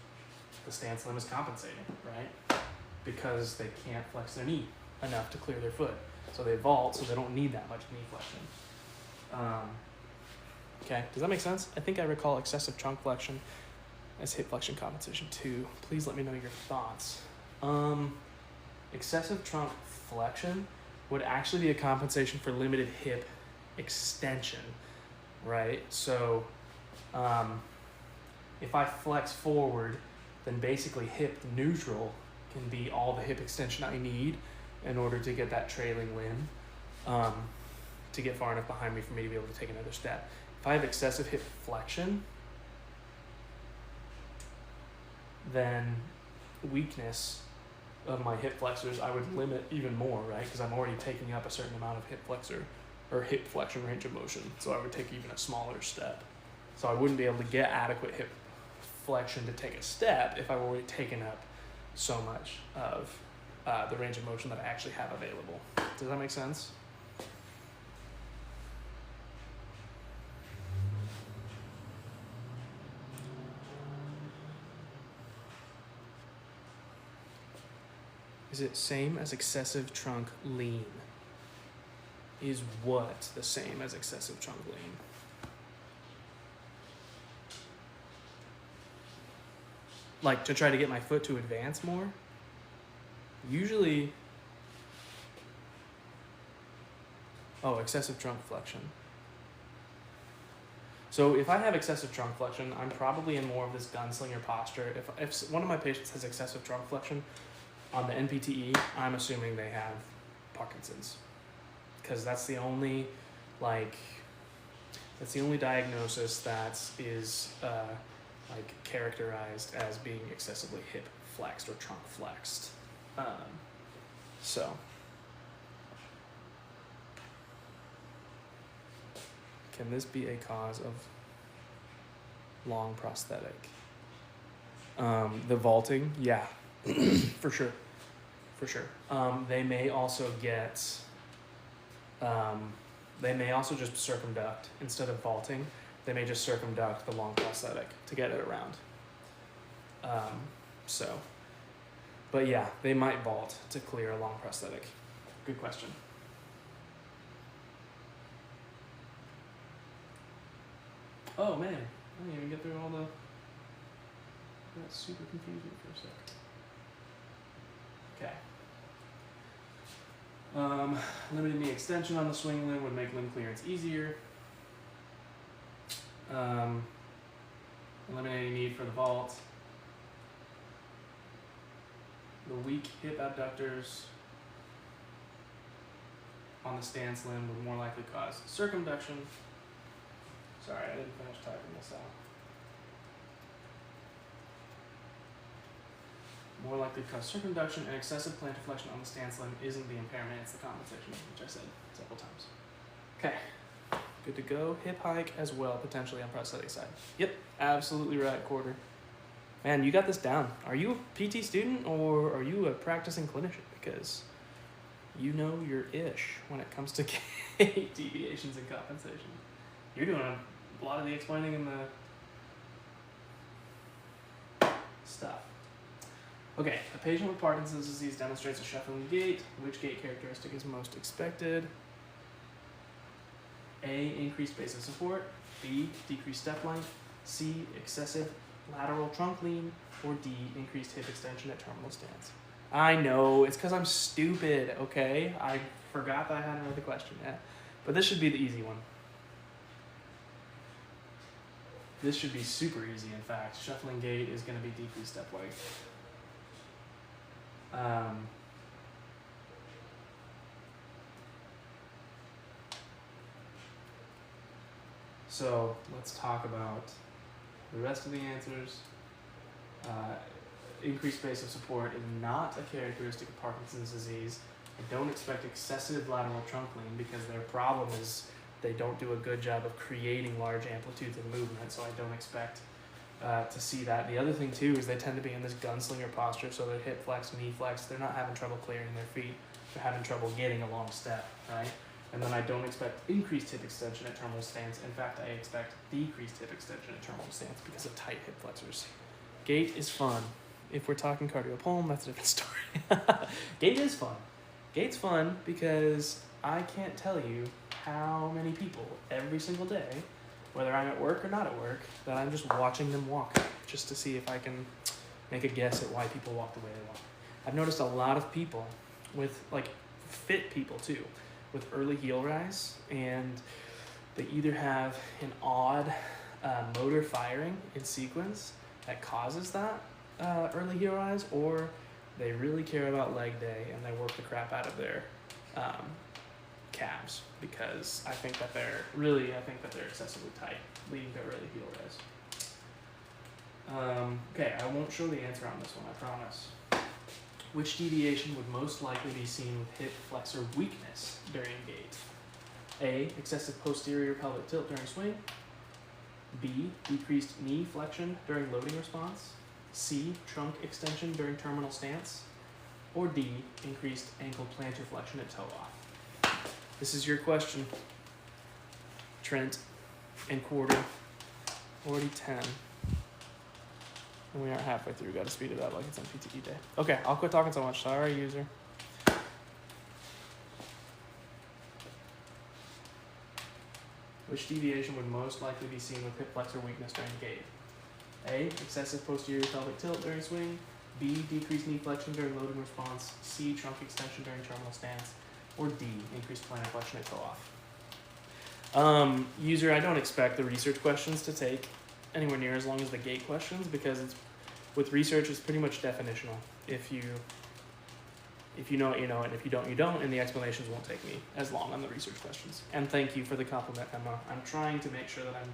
the stance limb is compensating, right? Because they can't flex their knee enough to clear their foot. So they vault, so they don't need that much knee flexion. Okay, does that make sense? I think I recall excessive trunk flexion as hip flexion compensation too. Please let me know your thoughts. Excessive trunk flexion would actually be a compensation for limited hip extension, right? So if I flex forward, then basically hip neutral can be all the hip extension I need in order to get that trailing limb to get far enough behind me for me to be able to take another step. If I have excessive hip flexion, then weakness of my hip flexors, I would limit even more, right? Because I'm already taking up a certain amount of hip flexor or hip flexion range of motion. So I would take even a smaller step. So I wouldn't be able to get adequate hip flexion to take a step if I've already taken up so much of the range of motion that I actually have available. Does that make sense? Is it same as excessive trunk lean? Is what the same as excessive trunk lean? Like to try to get my foot to advance more? Usually, excessive trunk flexion. So if I have excessive trunk flexion, I'm probably in more of this gunslinger posture. If one of my patients has excessive trunk flexion on the NPTE, I'm assuming they have Parkinson's, because that's the only diagnosis that is characterized as being excessively hip flexed or trunk flexed. So can this be a cause of long prosthetic? The vaulting, yeah, for sure. They may also get, they may also just circumduct instead of vaulting. They may just circumduct the long prosthetic to get it around. But yeah, they might vault to clear a long prosthetic. Good question. Oh man, I didn't even get through all the. That's super confusing for a sec. Okay. Limiting the extension on the swing limb would make limb clearance easier. Eliminating need for the vault. The weak hip abductors on the stance limb would more likely cause circumduction. Sorry, I didn't finish typing this out. More likely to cause circumduction, and excessive plantar flexion on the stance limb isn't the impairment, it's the compensation, which I said several times. Okay, good to go. Hip hike as well, potentially on prosthetic side. Yep, absolutely right, Quarter. Man, you got this down. Are you a PT student or are you a practicing clinician? Because you know your ish when it comes to gait deviations and compensation. You're doing a lot of the explaining in the stuff. Okay, a patient with Parkinson's disease demonstrates a shuffling gait. Which gait characteristic is most expected? A, increased base of support. B, decreased step length. C, excessive lateral trunk lean. Or D, increased hip extension at terminal stance. I know, it's because I'm stupid, okay? I forgot that I hadn't read the question yet. But this should be the easy one. This should be super easy, in fact. Shuffling gait is going to be decreased step length. So let's talk about the rest of the answers. Increased base of support is not a characteristic of Parkinson's disease. I don't expect excessive lateral trunk lean because their problem is they don't do a good job of creating large amplitudes of movement, so I don't expect to see that. The other thing too is they tend to be in this gunslinger posture, so they're hip flex, knee flex, they're not having trouble clearing their feet, they're having trouble getting a long step, right? And then I don't expect increased hip extension at terminal stance. In fact, I expect decreased hip extension at terminal stance because of tight hip flexors. Gait is fun. If we're talking cardiopulm, that's a different story. Gait is fun. Gait's fun because I can't tell you how many people every single day, whether I'm at work or not at work, that I'm just watching them walk just to see if I can make a guess at why people walk the way they walk. I've noticed a lot of people with, like, fit people too, with early heel rise, and they either have an odd motor firing in sequence that causes that early heel rise, or they really care about leg day and they work the crap out of their calves, because I think that they're excessively tight, leading to early heel rise. Okay, I won't show the answer on this one, I promise. Which deviation would most likely be seen with hip flexor weakness during gait? A, excessive posterior pelvic tilt during swing. B, decreased knee flexion during loading response. C, trunk extension during terminal stance. Or D, increased ankle plantar flexion at toe off. This is your question, Trent and Quarter. Already 10. And we aren't halfway through. Got to speed it up like it's NPTE day. Okay, I'll quit talking so much. Sorry, user. Which deviation would most likely be seen with hip flexor weakness during gait? A, excessive posterior pelvic tilt during swing. B, decreased knee flexion during loading response. C, trunk extension during terminal stance. Or D, increased plantar flexion at toe off. User, I don't expect the research questions to take anywhere near as long as the gait questions, because with research it's pretty much definitional. If you know it, you know it, and if you don't, you don't, and the explanations won't take me as long on the research questions. And thank you for the compliment, Emma. I'm trying to make sure that I'm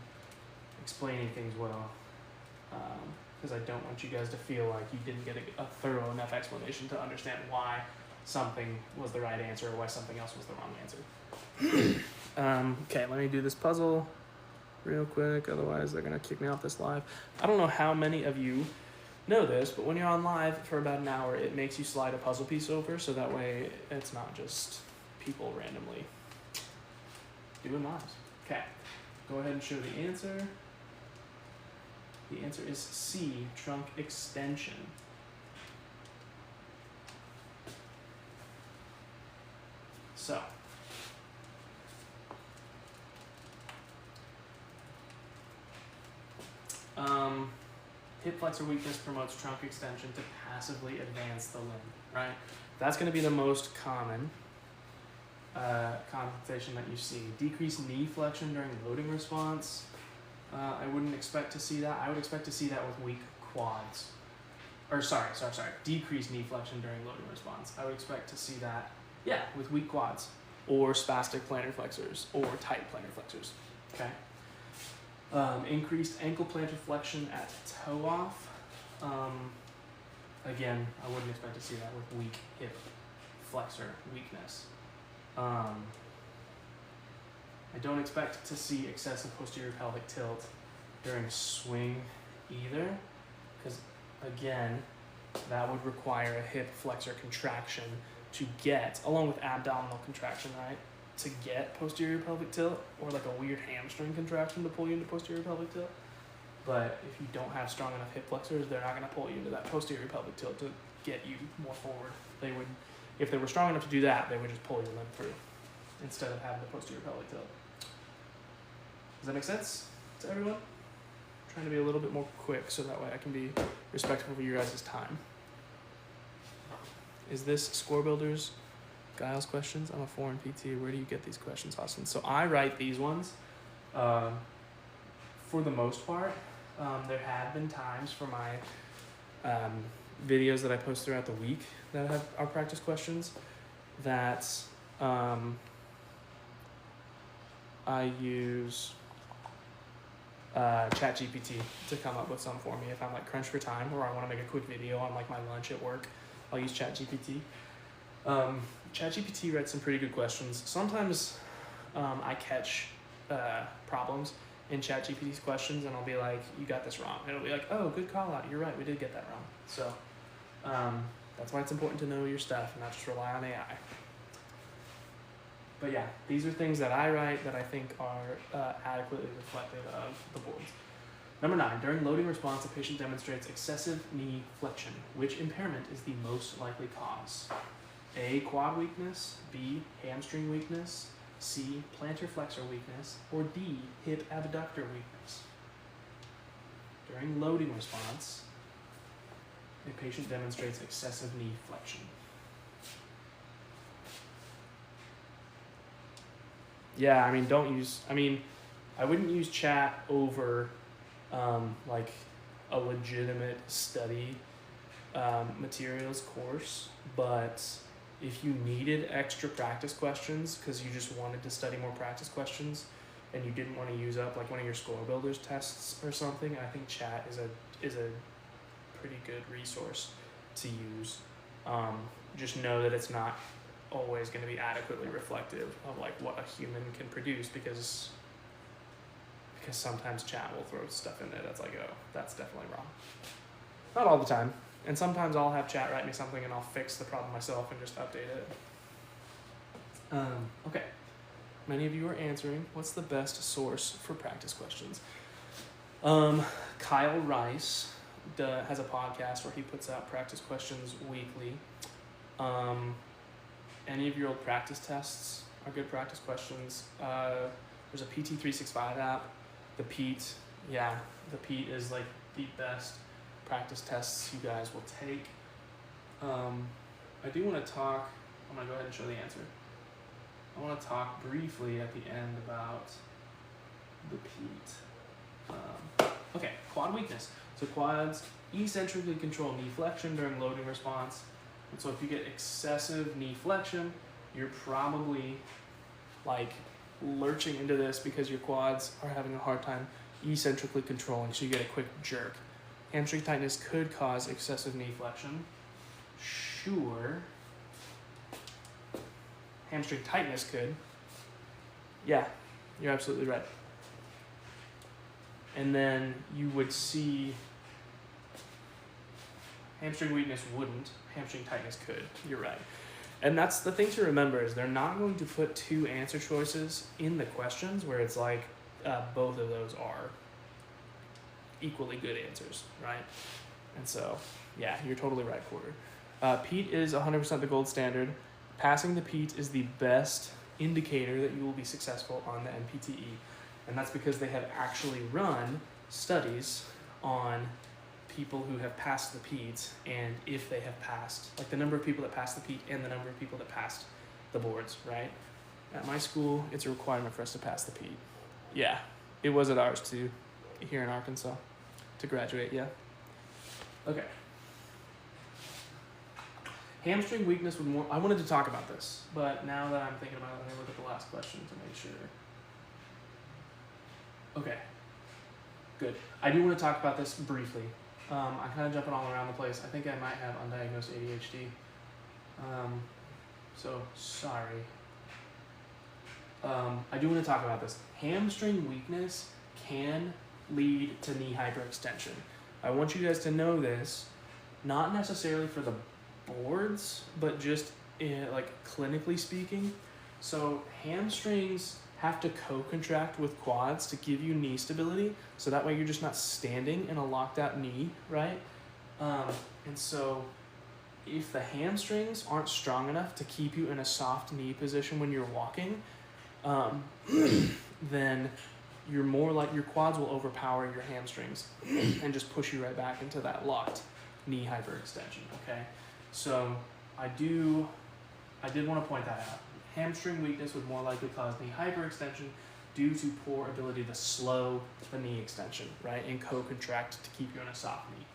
explaining things well. because I don't want you guys to feel like you didn't get a thorough enough explanation to understand why something was the right answer or why something else was the wrong answer. Okay, let me do this puzzle real quick, otherwise they're going to kick me off this live. I don't know how many of you know this, but when you're on live for about an hour, it makes you slide a puzzle piece over, so that way it's not just people randomly doing lives. Okay, go ahead and show the answer. The answer is C, trunk extension. So, hip flexor weakness promotes trunk extension to passively advance the limb, right? That's going to be the most common compensation that you see. Decreased knee flexion during loading response. I wouldn't expect to see that. I would expect to see that with weak quads. Or sorry. Decreased knee flexion during loading response. I would expect to see that, yeah, with weak quads or spastic plantar flexors or tight plantar flexors, okay? Increased ankle plantar flexion at toe off. Again, I wouldn't expect to see that with weak hip flexor weakness. I don't expect to see excessive posterior pelvic tilt during swing either, because again, that would require a hip flexor contraction to get, along with abdominal contraction, right? To get posterior pelvic tilt, or like a weird hamstring contraction to pull you into posterior pelvic tilt. But if you don't have strong enough hip flexors, they're not going to pull you into that posterior pelvic tilt to get you more forward. They would, if they were strong enough to do that, they would just pull your limb through instead of having the posterior pelvic tilt. Does that make sense to everyone? I'm trying to be a little bit more quick so that way I can be respectful of your guys' time. Is this Score Builders Giles questions? I'm a foreign PT. Where do you get these questions, Austin? So I write these ones for the most part. There have been times for my videos that I post throughout the week that have our practice questions that I use ChatGPT to come up with some for me if I'm like crunched for time or I want to make a quick video on like my lunch at work. I'll use ChatGPT. ChatGPT writes some pretty good questions. Sometimes I catch problems in ChatGPT's questions and I'll be like, you got this wrong. And it'll be like, oh, good call out. You're right. We did get that wrong. So that's why it's important to know your stuff and not just rely on AI. But yeah, these are things that I write that I think are adequately reflective of the boards. Number 9, during loading response, a patient demonstrates excessive knee flexion. Which impairment is the most likely cause? A, quad weakness, B, hamstring weakness, C, plantar flexor weakness, or D, hip abductor weakness. During loading response, a patient demonstrates excessive knee flexion. Yeah, I wouldn't use chat over like a legitimate study materials course, but if you needed extra practice questions because you just wanted to study more practice questions and you didn't want to use up like one of your Score Builders tests or something, I think chat is a pretty good resource to use. Just know that it's not always going to be adequately reflective of like what a human can produce because sometimes chat will throw stuff in there that's like, oh, that's definitely wrong. Not all the time. And sometimes I'll have chat write me something and I'll fix the problem myself and just update it. Okay. Many of you are answering. What's the best source for practice questions? Kyle Rice has a podcast where he puts out practice questions weekly. Any of your old practice tests are good practice questions. There's a PT365 app. The PEAT is like the best practice tests you guys will take. I do want to talk, I'm going to go ahead and show the answer. I want to talk briefly at the end about the PEAT. Okay, quad weakness. So quads eccentrically control knee flexion during loading response. And so if you get excessive knee flexion, you're probably like lurching into this because your quads are having a hard time eccentrically controlling, so you get a quick jerk Hamstring tightness could cause excessive knee flexion. Sure. Hamstring tightness could. Yeah, you're absolutely right. And then you would see hamstring weakness wouldn't, hamstring tightness could. You're right. And that's the thing to remember is they're not going to put two answer choices in the questions where it's like both of those are equally good answers, right? And so, yeah, you're totally right, Porter. PEAT is 100% the gold standard. Passing the PEAT is the best indicator that you will be successful on the NPTE. And that's because they have actually run studies on people who have passed the PEAT and if they have passed, like the number of people that passed the PEAT and the number of people that passed the boards, right? At my school, it's a requirement for us to pass the PEAT. Yeah, it was at ours too, here in Arkansas, to graduate, yeah. Okay. Hamstring weakness would more, I wanted to talk about this, but now that I'm thinking about it, let me look at the last question to make sure. Okay, good. I do want to talk about this briefly. I'm kind of jumping all around the place. I think I might have undiagnosed ADHD. So sorry. I do want to talk about this. Hamstring weakness can lead to knee hyperextension. I want you guys to know this, not necessarily for the boards, but just like clinically speaking. So hamstrings have to co-contract with quads to give you knee stability, so that way you're just not standing in a locked out knee, right? And so if the hamstrings aren't strong enough to keep you in a soft knee position when you're walking, then you're more like your quads will overpower your hamstrings and just push you right back into that locked knee hyperextension, okay? So I did want to point that out. Hamstring weakness would more likely cause knee hyperextension due to poor ability to slow the knee extension, right, and co-contract to keep you in a soft knee.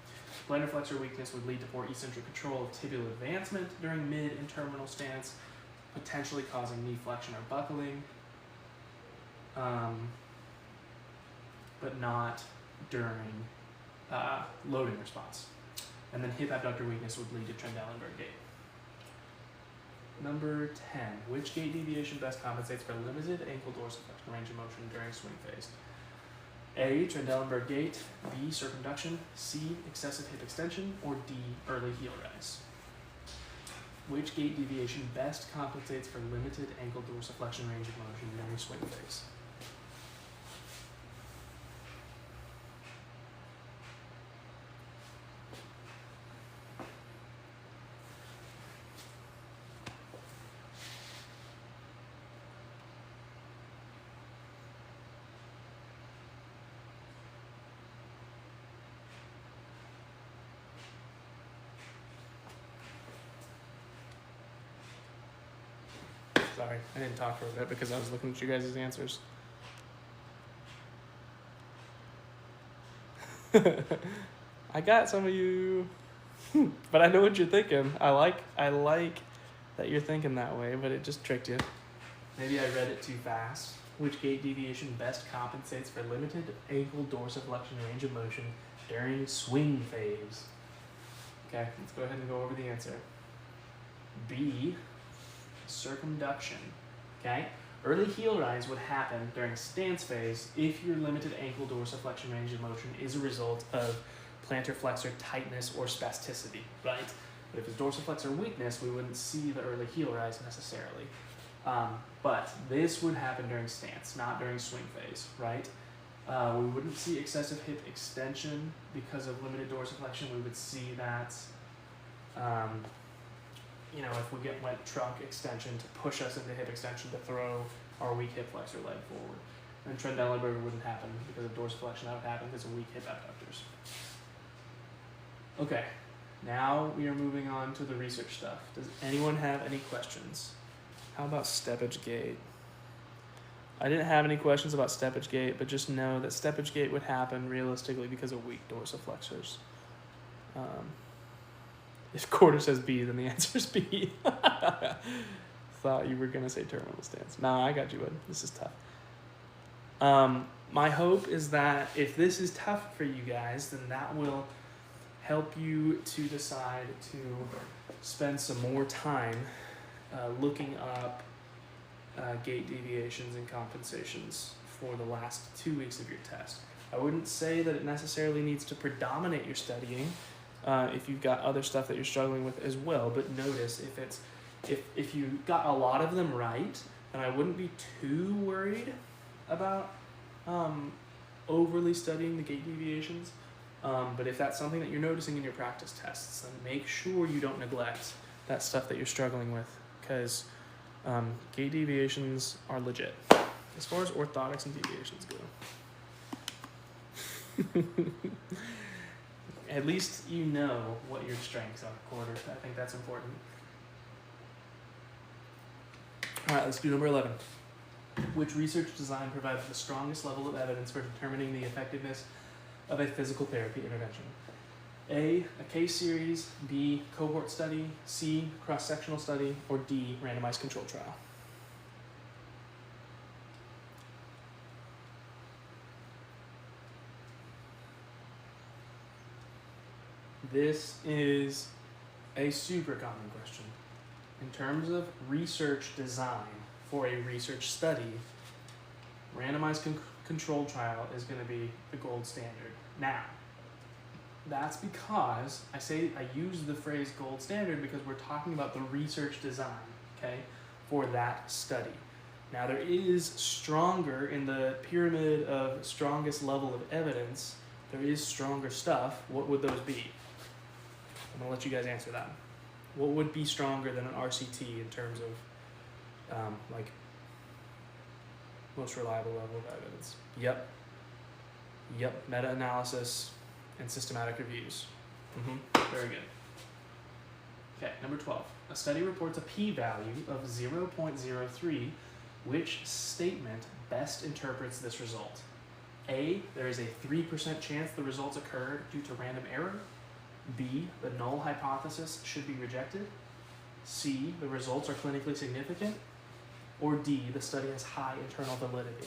Plantar flexor weakness would lead to poor eccentric control of tibial advancement during mid and terminal stance, potentially causing knee flexion or buckling, but not during loading response. And then hip abductor weakness would lead to Trendelenburg gait. Number 10, which gait deviation best compensates for limited ankle dorsiflexion range of motion during swing phase? A, Trendelenburg gait, B, circumduction, C, excessive hip extension, or D, early heel rise? Which gait deviation best compensates for limited ankle dorsiflexion range of motion during swing phase? Sorry, I didn't talk for a bit because I was looking at you guys' answers. I got some of you, but I know what you're thinking. I like that you're thinking that way, but it just tricked you. Maybe I read it too fast. Which gait deviation best compensates for limited ankle dorsiflexion range of motion during swing phase? Okay, let's go ahead and go over the answer. B, circumduction. Okay, early heel rise would happen during stance phase if your limited ankle dorsiflexion range of motion is a result of plantar flexor tightness or spasticity, right? But if it's dorsiflexor weakness, we wouldn't see the early heel rise necessarily. But this would happen during stance, not during swing phase, right? We wouldn't see excessive hip extension because of limited dorsiflexion. We would see that if we get went trunk extension to push us into hip extension to throw our weak hip flexor leg forward. And Trendelenburg wouldn't happen because of dorsiflexion. That would happen because of weak hip abductors. Okay, now we are moving on to the research stuff. Does anyone have any questions? How about steppage gait? I didn't have any questions about steppage gait, but just know that steppage gait would happen realistically because of weak dorsiflexors. If quarter says B, then the answer is B. Thought you were going to say terminal stance. Nah, I got you, bud. This is tough. My hope is that if this is tough for you guys, then that will help you to decide to spend some more time looking up gait deviations and compensations for the last 2 weeks of your test. I wouldn't say that it necessarily needs to predominate your studying if you've got other stuff that you're struggling with as well, but notice if you got a lot of them right, then I wouldn't be too worried about overly studying the gait deviations. But if that's something that you're noticing in your practice tests, then make sure you don't neglect that stuff that you're struggling with, because gait deviations are legit as far as orthotics and deviations go. At least you know what your strengths are, quarter. I think that's important. All right, let's do number 11. Which research design provides the strongest level of evidence for determining the effectiveness of a physical therapy intervention? A case series, B, cohort study, C, cross-sectional study, or D, randomized controlled trial? This is a super common question. In terms of research design for a research study, randomized controlled trial is going to be the gold standard. Now, that's because I use the phrase gold standard because we're talking about the research design, okay, for that study. Now, there is stronger in the pyramid of strongest level of evidence, there is stronger stuff. What would those be? I'm going to let you guys answer that. What would be stronger than an RCT in terms of like most reliable level of evidence? Yep, meta-analysis and systematic reviews. Very good. Okay, number 12. A study reports a p-value of 0.03. Which statement best interprets this result? A, there is a 3% chance the results occurred due to random error. B, the null hypothesis should be rejected. C, the results are clinically significant. Or D, the study has high internal validity.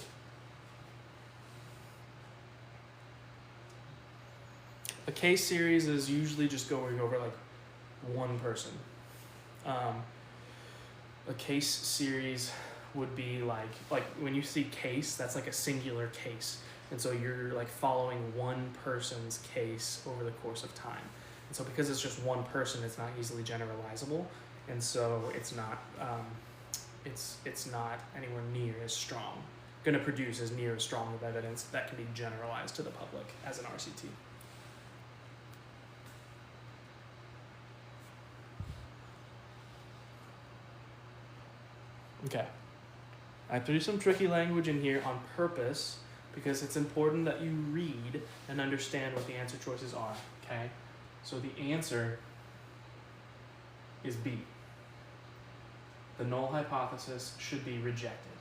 A case series is usually just going over like one person. A case series would be like when you see case, that's like a singular case. And so you're like following one person's case over the course of time. And so because it's just one person, it's not easily generalizable. And so it's not anywhere near as strong, going to produce as near as strong of evidence that can be generalized to the public as an RCT. Okay, I threw some tricky language in here on purpose because it's important that you read and understand what the answer choices are, okay? So the answer is B. The null hypothesis should be rejected.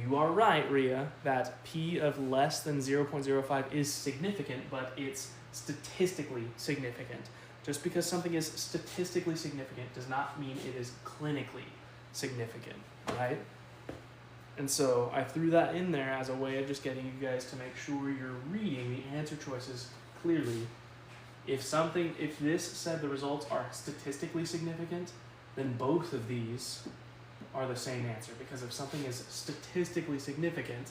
You are right, Rhea, that P of less than 0.05 is significant, but it's statistically significant. Just because something is statistically significant does not mean it is clinically significant, right? And so I threw that in there as a way of just getting you guys to make sure you're reading the answer choices clearly. If this said the results are statistically significant, then both of these are the same answer, because if something is statistically significant,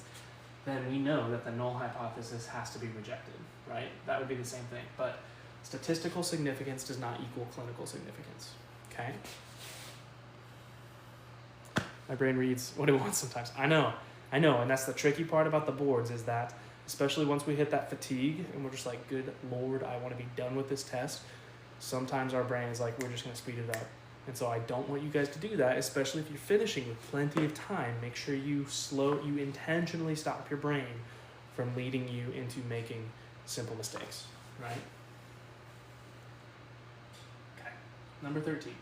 then we know that the null hypothesis has to be rejected, right? That would be the same thing, but statistical significance does not equal clinical significance, okay? My brain reads what it wants sometimes. I know, and that's the tricky part about the boards, is that especially once we hit that fatigue and we're just like, good Lord, I want to be done with this test, sometimes our brain is like, we're just going to speed it up. And so I don't want you guys to do that, especially if you're finishing with plenty of time. Make sure you intentionally stop your brain from leading you into making simple mistakes, right? Okay, number 13.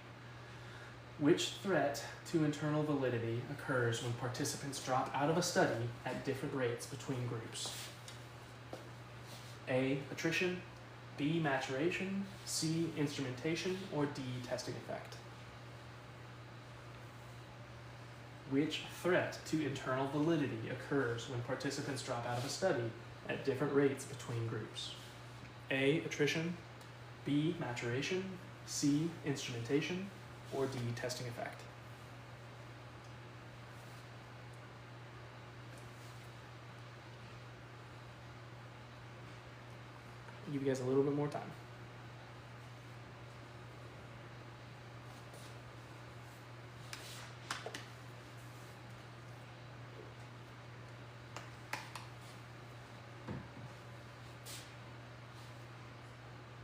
Which threat to internal validity occurs when participants drop out of a study at different rates between groups? A, attrition, B, maturation, C, instrumentation, or D, testing effect? Which threat to internal validity occurs when participants drop out of a study at different rates between groups? A, attrition, B, maturation, C, instrumentation, or D, testing effect? I'll give you guys a little bit more time.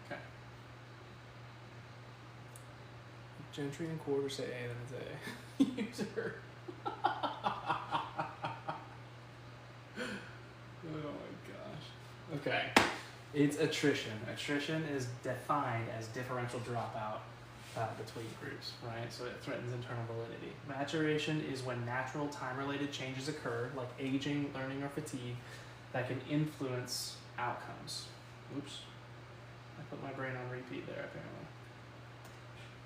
Okay. Gentry and Quarter say A, then it's A. User. Oh my gosh. Okay. It's attrition. Attrition is defined as differential dropout between groups, right? So it threatens internal validity. Maturation is when natural time-related changes occur, like aging, learning, or fatigue, that can influence outcomes. Oops. I put my brain on repeat there,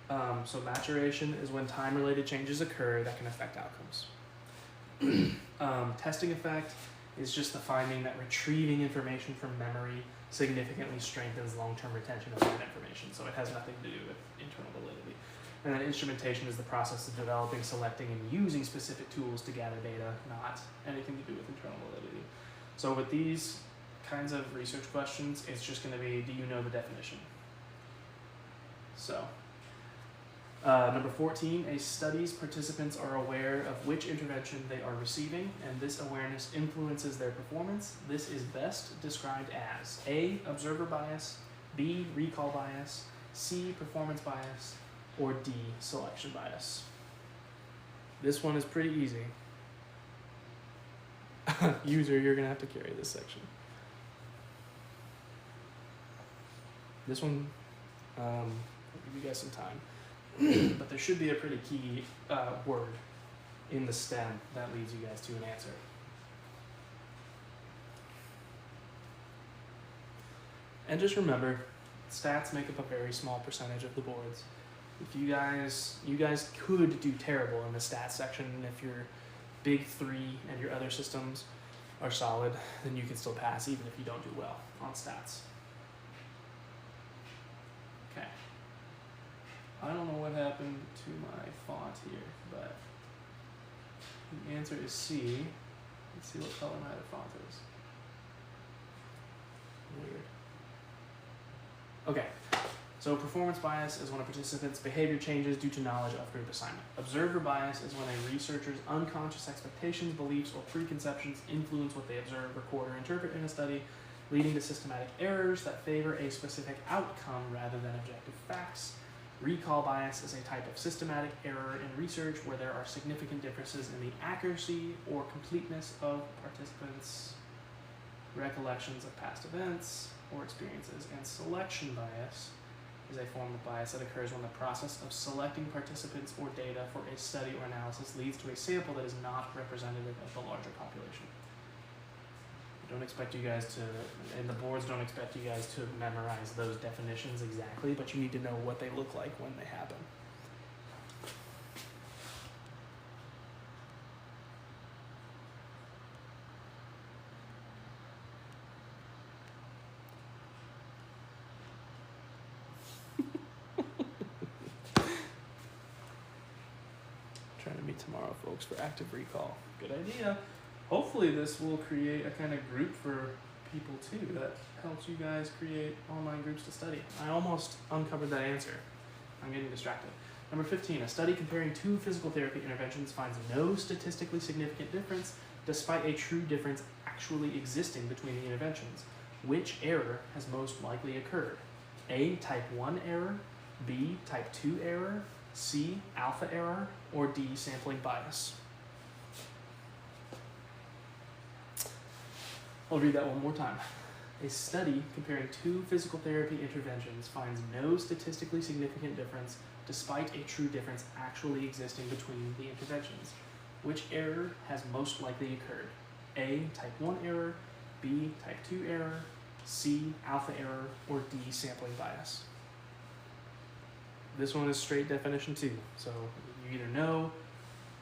apparently. So maturation is when time-related changes occur that can affect outcomes. Testing effect is just the finding that retrieving information from memory significantly strengthens long-term retention of that information. So it has nothing to do with internal validity. And then instrumentation is the process of developing, selecting, and using specific tools to gather data, not anything to do with internal validity. So with these kinds of research questions, it's just going to be, do you know the definition? So, number 14, a study's participants are aware of which intervention they are receiving, and this awareness influences their performance. This is best described as A, observer bias, B, recall bias, C, performance bias, or D, selection bias. This one is pretty easy. User, you're going to have to carry this section. This one, I'll give you guys some time. But there should be a pretty key word in the stem that leads you guys to an answer. And just remember, stats make up a very small percentage of the boards. If you guys could do terrible in the stats section, and if your big three and your other systems are solid, then you can still pass even if you don't do well on stats. Okay. I don't know what happened to my font here, but the answer is C. Let's see what color my other font is. Weird. Okay, so performance bias is when a participant's behavior changes due to knowledge of group assignment. Observer bias is when a researcher's unconscious expectations, beliefs, or preconceptions influence what they observe, record, or interpret in a study, leading to systematic errors that favor a specific outcome rather than objective facts. Recall bias is a type of systematic error in research where there are significant differences in the accuracy or completeness of participants' recollections of past events or experiences. And selection bias is a form of bias that occurs when the process of selecting participants or data for a study or analysis leads to a sample that is not representative of the larger population. I don't expect you guys to, and the boards don't expect you guys to memorize those definitions exactly, but you need to know what they look like when they happen. Trying to meet tomorrow, folks, for active recall. Good idea. Hopefully this will create a kind of group for people too that helps you guys create online groups to study. I almost uncovered that answer. I'm getting distracted. Number 15, a study comparing two physical therapy interventions finds no statistically significant difference despite a true difference actually existing between the interventions. Which error has most likely occurred? A, type 1 error, B, type 2 error, C, alpha error, or D, sampling bias? I'll read that one more time. A study comparing two physical therapy interventions finds no statistically significant difference despite a true difference actually existing between the interventions. Which error has most likely occurred? A, type 1 error, B, type 2 error, C, alpha error, or D, sampling bias? This one is straight definition too. So you either know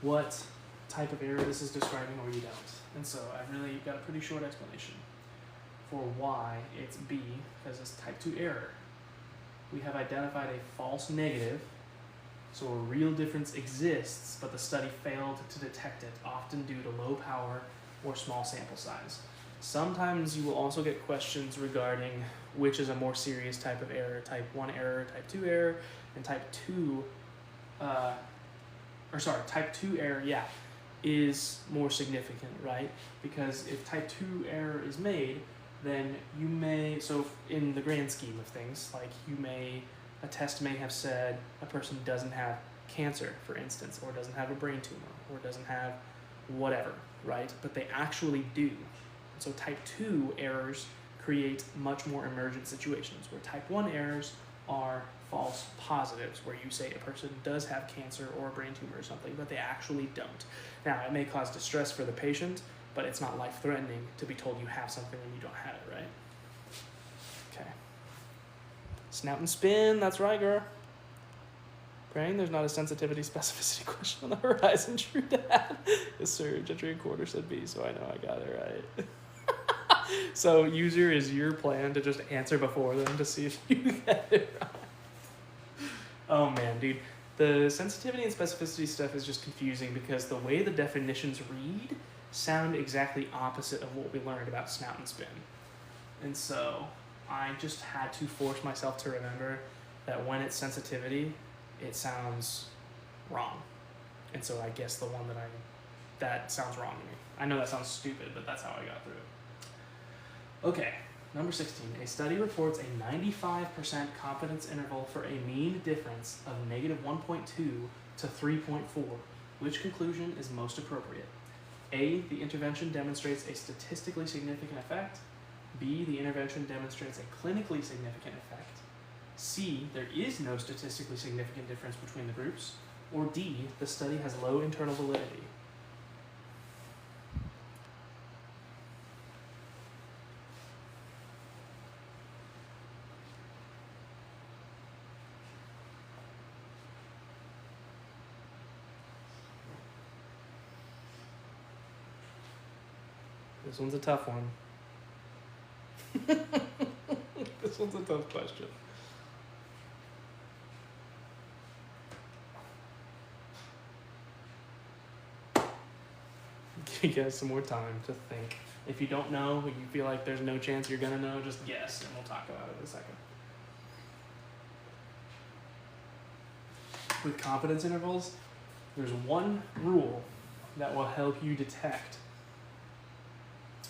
what type of error this is describing or you don't. And so I've really got a pretty short explanation for why it's B, because it's type 2 error. we have identified a false negative. So a real difference exists, but the study failed to detect it, often due to low power or small sample size. Sometimes you will also get questions regarding which is a more serious type of error, type 1 error, type 2 error, and type 2 error, is more significant, right? Because if type 2 error is made, then you may, so in the grand scheme of things, like a test may have said a person doesn't have cancer, for instance, or doesn't have a brain tumor, or doesn't have whatever, right? But they actually do. So type 2 errors create much more emergent situations, where type 1 errors are false positives, where you say a person does have cancer or a brain tumor or something, but they actually don't. Now, it may cause distress for the patient, but it's not life-threatening to be told you have something when you don't have it, right? Okay. Snout and spin, that's right, girl. Praying there's not a sensitivity specificity question on the horizon, true dad. Yes, sir. Gentry and Quarter said B, so I know I got it right. So, user, is your plan to just answer before them to see if you get it right? Oh man, dude. The sensitivity and specificity stuff is just confusing because the way the definitions read sound exactly opposite of what we learned about snout and spin. And so I just had to force myself to remember that when it's sensitivity, it sounds wrong. And so I guess the one that sounds wrong to me. I know that sounds stupid, but that's how I got through it. Okay, number 16. A study reports a 95% confidence interval for a mean difference of -1.2 to 3.4. Which conclusion is most appropriate? A, the intervention demonstrates a statistically significant effect. B, the intervention demonstrates a clinically significant effect. C, there is no statistically significant difference between the groups. Or D, the study has low internal validity. This one's a tough one. This one's a tough question. Give you guys some more time to think. If you don't know, you feel like there's no chance you're gonna know, just guess, and we'll talk about it in a second. With confidence intervals, there's one rule that will help you detect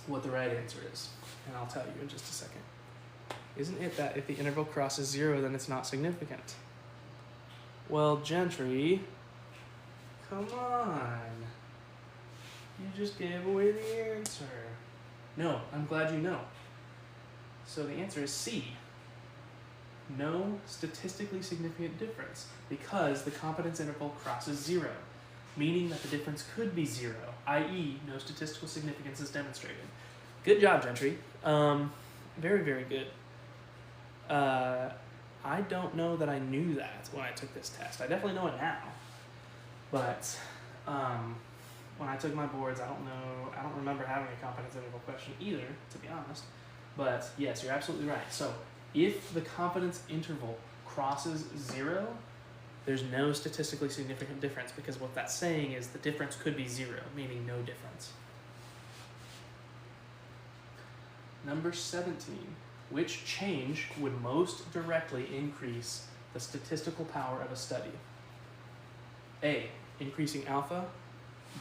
what the right answer is, and I'll tell you in just a second. Isn't it that if the interval crosses 0, then it's not significant? Well, Gentry, come on. You just gave away the answer. No, I'm glad you know. So the answer is C. No statistically significant difference, because the confidence interval crosses 0, meaning that the difference could be 0, i.e. no statistical significance is demonstrated. Good job, Gentry. Very, very good. I don't know that I knew that when I took this test. I definitely know it now. But when I took my boards, I don't remember having a confidence interval question either, to be honest. But yes, you're absolutely right. So if the confidence interval crosses 0, there's no statistically significant difference, because what that's saying is the difference could be 0, meaning no difference. Number 17. Which change would most directly increase the statistical power of a study? A, increasing alpha.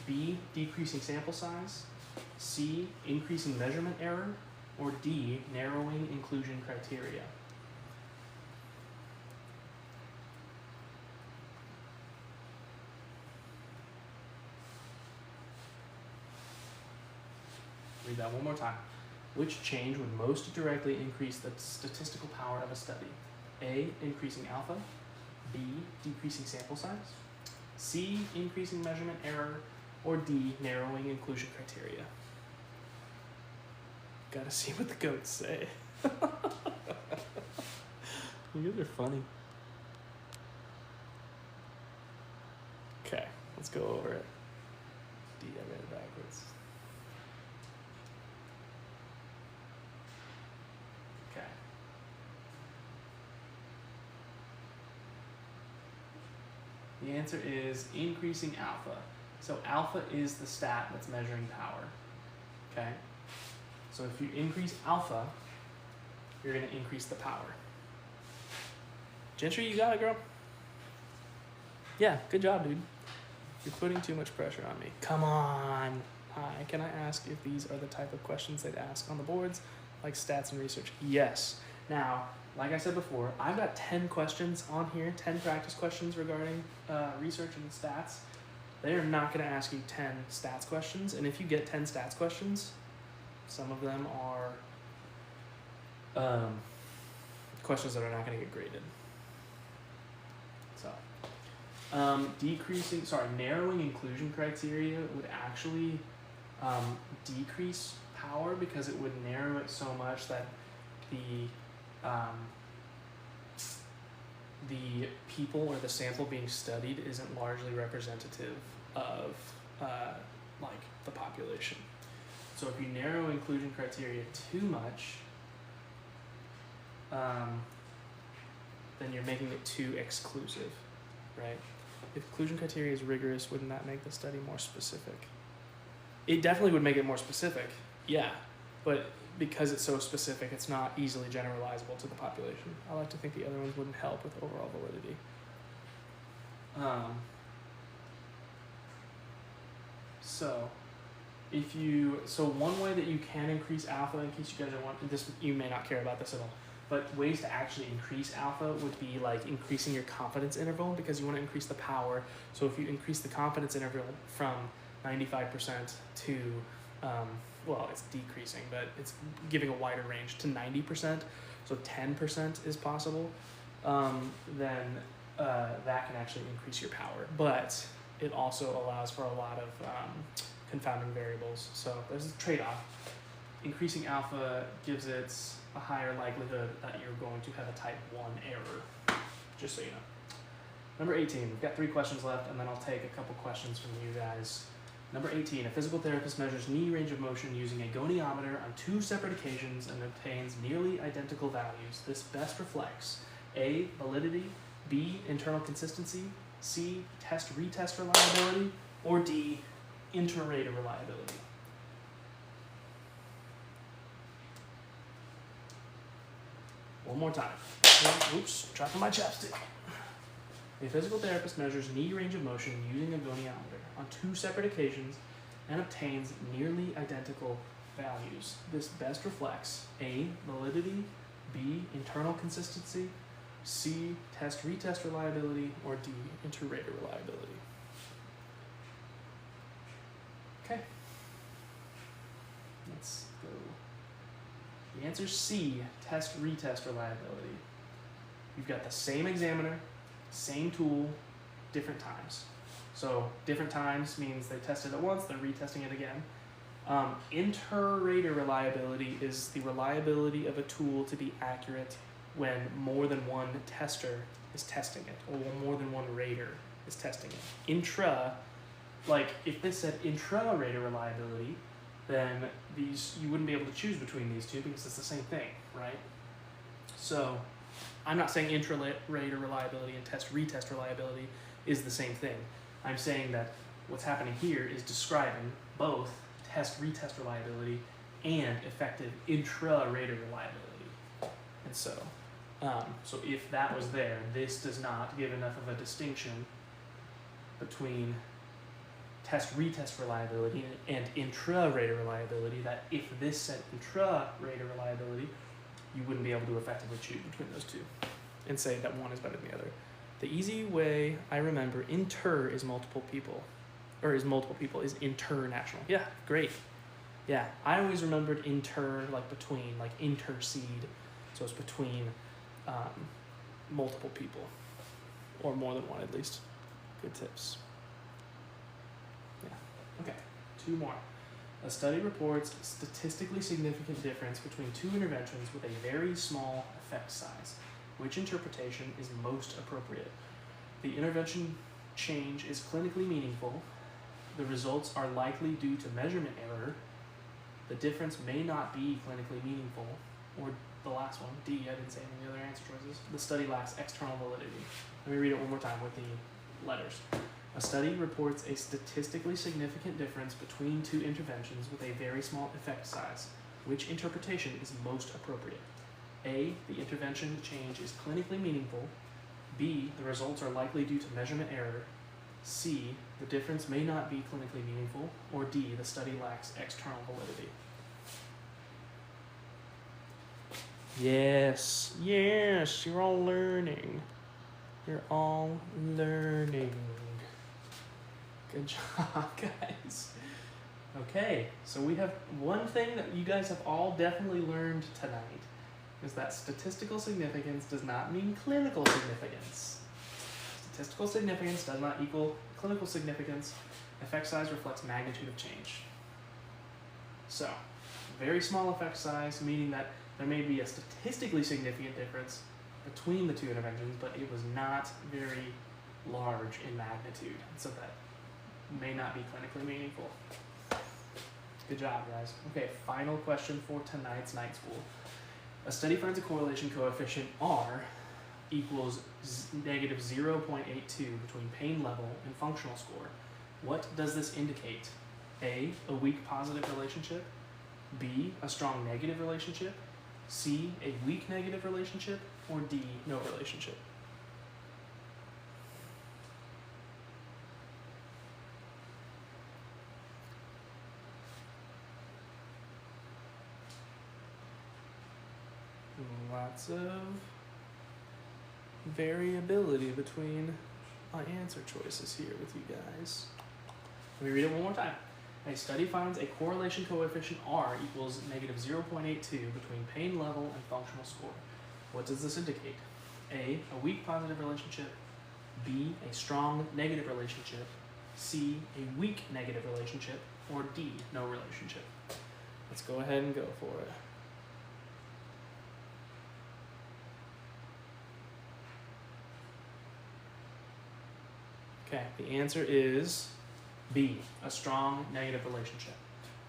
B, decreasing sample size. C, increasing measurement error. Or D, narrowing inclusion criteria. Read that one more time. Which change would most directly increase the statistical power of a study? A, increasing alpha. B, decreasing sample size. C, increasing measurement error. Or D, narrowing inclusion criteria. Gotta see what the goats say. You guys are funny. Okay, let's go over it. D, I read it backwards. Okay. The answer is increasing alpha. So alpha is the stat that's measuring power. Okay? So if you increase alpha, you're going to increase the power. Gentry, you got it, girl. Yeah, good job, dude. You're putting too much pressure on me. Come on. Hi, can I ask if these are the type of questions they'd ask on the boards, like stats and research? Yes. Now, like I said before, I've got 10 questions on here, 10 practice questions regarding research and stats. They are not going to ask you 10 stats questions, and if you get 10 stats questions, some of them are questions that are not going to get graded. So, narrowing inclusion criteria would actually decrease power because it would narrow it so much that the people or the sample being studied isn't largely representative of like the population. So if you narrow inclusion criteria too much, then you're making it too exclusive, right? If inclusion criteria is rigorous, wouldn't that make the study more specific? It definitely would make it more specific, yeah, but because it's so specific, it's not easily generalizable to the population. I like to think the other ones wouldn't help with overall validity. So one way that you can increase alpha, in case you guys are wondering, this, you may not care about this at all, but ways to actually increase alpha would be like increasing your confidence interval, because you want to increase the power. So if you increase the confidence interval from 95% to, well, it's decreasing, but it's giving a wider range to 90%, so 10% is possible, then that can actually increase your power. But it also allows for a lot of confounding variables. So there's a trade-off. Increasing alpha gives it a higher likelihood that you're going to have a type 1 error, just so you know. Number 18, we've got 3 questions left, and then I'll take a couple questions from you guys. Number 18, a physical therapist measures knee range of motion using a goniometer on 2 separate occasions and obtains nearly identical values. This best reflects A, validity, B, internal consistency, C, test-retest reliability, or D, inter-rater reliability. One more time. Oops, dropping my chapstick. A physical therapist measures knee range of motion using a goniometer on 2 separate occasions and obtains nearly identical values. This best reflects A, validity, B, internal consistency, C, test-retest reliability, or D, inter-rater reliability. Okay. Let's go. The answer is C, test-retest reliability. You've got the same examiner, same tool, different times. So different times means they tested it once, they're retesting it again. Inter-rater reliability is the reliability of a tool to be accurate when more than one tester is testing it, or more than one rater is testing it. Intra, like if this said intra-rater reliability, then you wouldn't be able to choose between these two because it's the same thing, right? So I'm not saying intra-rater reliability and test-retest reliability is the same thing. I'm saying that what's happening here is describing both test-retest reliability and effective intra-rater reliability. And so if that was there, this does not give enough of a distinction between test-retest reliability and intra-rater reliability that if this said intra-rater reliability, you wouldn't be able to effectively choose between those two and say that one is better than the other. The easy way I remember inter is multiple people, is international. Yeah, great. Yeah, I always remembered inter like between, like intercede, so it's between multiple people, or more than one at least. Good tips. Yeah, okay, 2 more. A study reports statistically significant difference between 2 interventions with a very small effect size. Which interpretation is most appropriate? The intervention change is clinically meaningful. The results are likely due to measurement error. The difference may not be clinically meaningful. Or the last one, D, I didn't say any of the other answer choices. The study lacks external validity. Let me read it one more time with letters. A study reports a statistically significant difference between two interventions with a very small effect size. Which interpretation is most appropriate? A, the intervention change is clinically meaningful. B, the results are likely due to measurement error. C, the difference may not be clinically meaningful. Or D, the study lacks external validity. Yes, you're all learning. You're all learning. Good job, guys. Okay, so we have one thing that you guys have all definitely learned tonight, is that statistical significance does not mean clinical significance. Statistical significance does not equal clinical significance. Effect size reflects magnitude of change. So, very small effect size, meaning that there may be a statistically significant difference between the two interventions, but it was not very large in magnitude, so that may not be clinically meaningful. Good job, guys. Okay, final question for tonight's night school. A study finds a correlation coefficient R equals negative 0.82 between pain level and functional score. What does this indicate? A, a weak positive relationship. B, a strong negative relationship. C, a weak negative relationship. Or D, no relationship. Lots of variability between my answer choices here with you guys. Let me read it one more time. A study finds a correlation coefficient R equals negative 0.82 between pain level and functional score. What does this indicate? A, a weak positive relationship. B, a strong negative relationship. C, a weak negative relationship. Or D, no relationship. Let's go ahead and go for it. Okay, the answer is B, a strong negative relationship.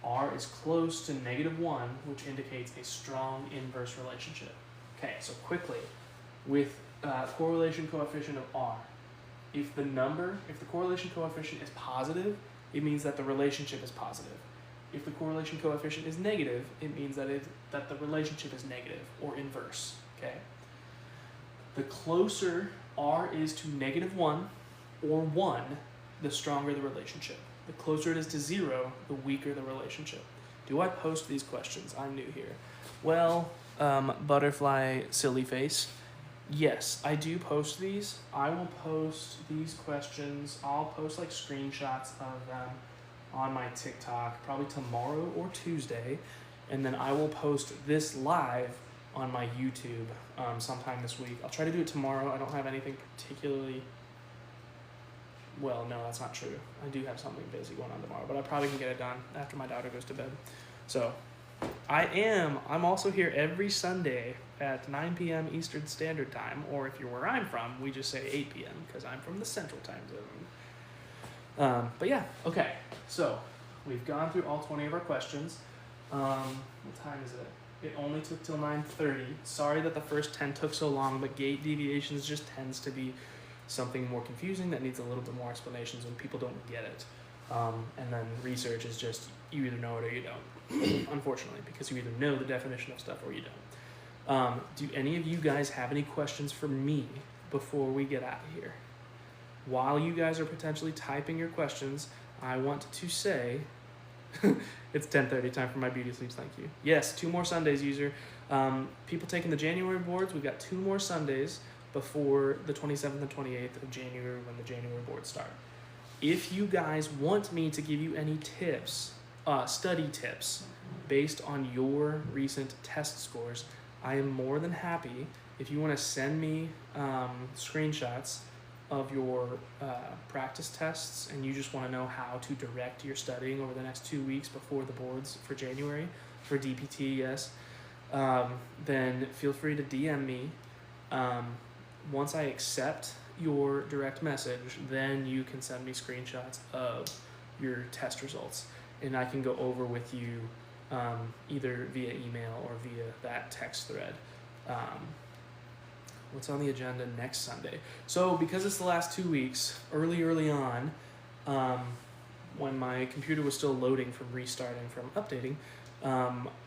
R is close to -1, which indicates a strong inverse relationship. Okay, so quickly, with correlation coefficient of R, if the correlation coefficient is positive, it means that the relationship is positive. If the correlation coefficient is negative, it means that the relationship is negative or inverse. Okay. The closer R is to -1 or 1, the stronger the relationship. The closer it is to 0, the weaker the relationship. Do I post these questions? I'm new here. Well, butterfly silly face. Yes, I do post these. I will post these questions. I'll post like screenshots of them on my TikTok probably tomorrow or Tuesday. And then I will post this live on my YouTube sometime this week. I'll try to do it tomorrow. I don't have anything particularly... Well, no, that's not true. I do have something busy going on tomorrow, but I probably can get it done after my daughter goes to bed. So, I'm also here every Sunday at 9 p.m. Eastern Standard Time, or if you're where I'm from, we just say 8 p.m. because I'm from the Central Time Zone. But yeah, okay. So, we've gone through all 20 of our questions. What time is it? It only took till 9:30. Sorry that the first 10 took so long, but gait deviations just tends to be something more confusing that needs a little bit more explanations when people don't get it. And then research is just, you either know it or you don't, unfortunately, because you either know the definition of stuff or you don't. Do any of you guys have any questions for me before we get out of here? While you guys are potentially typing your questions, I want to say, it's 10:30, time for my beauty sleeps, thank you. Yes, 2 more Sundays, user. People taking the January boards, we've got 2 more Sundays before the 27th and 28th of January when the January boards start. If you guys want me to give you any tips, study tips, based on your recent test scores, I am more than happy if you want to send me screenshots of your practice tests and you just want to know how to direct your studying over the next 2 weeks before the boards for January, for DPT, yes, then feel free to DM me. Once I accept your direct message, then you can send me screenshots of your test results, and I can go over with you either via email or via that text thread What's on the agenda next Sunday? So because it's the last 2 weeks, early on, when my computer was still loading from restarting from updating,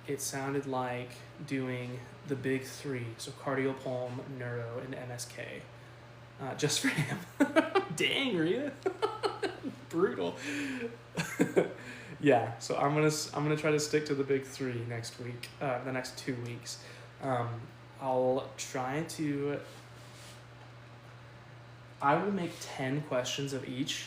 it sounded like doing the big three, so cardio, pulm, neuro, and MSK, just for him. Dang, Rita. Brutal. Yeah, so I'm gonna try to stick to the big three next week, the next 2 weeks. I'll try to. I will make 10 questions of each.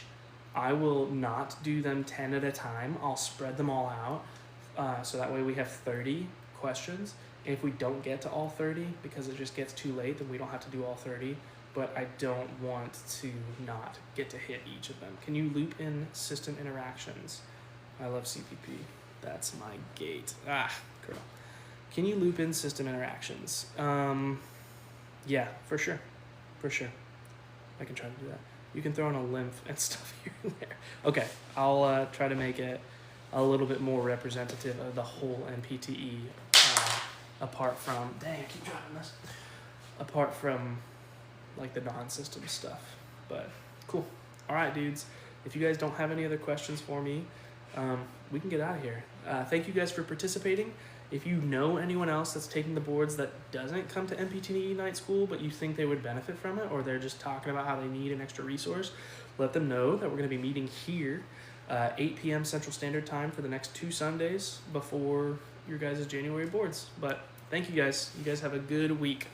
I will not do them 10 at a time. I'll spread them all out, so that way we have 30 questions. And if we don't get to all 30 because it just gets too late, then we don't have to do all 30. But I don't want to not get to hit each of them. Can you loop in system interactions? I love CPP. That's my gait. Ah, girl. Can you loop in system interactions? Yeah, for sure. For sure. I can try to do that. You can throw in a lymph and stuff here and there. Okay, I'll try to make it a little bit more representative of the whole NPTE, apart from, dang, I keep dropping this, apart from like the non-system stuff. But cool. All right, dudes. If you guys don't have any other questions for me, we can get out of here. Thank you guys for participating. If you know anyone else that's taking the boards that doesn't come to NPTE Night School, but you think they would benefit from it, or they're just talking about how they need an extra resource, let them know that we're going to be meeting here 8 p.m. Central Standard Time for the next 2 Sundays before your guys' January boards. But thank you guys. You guys have a good week.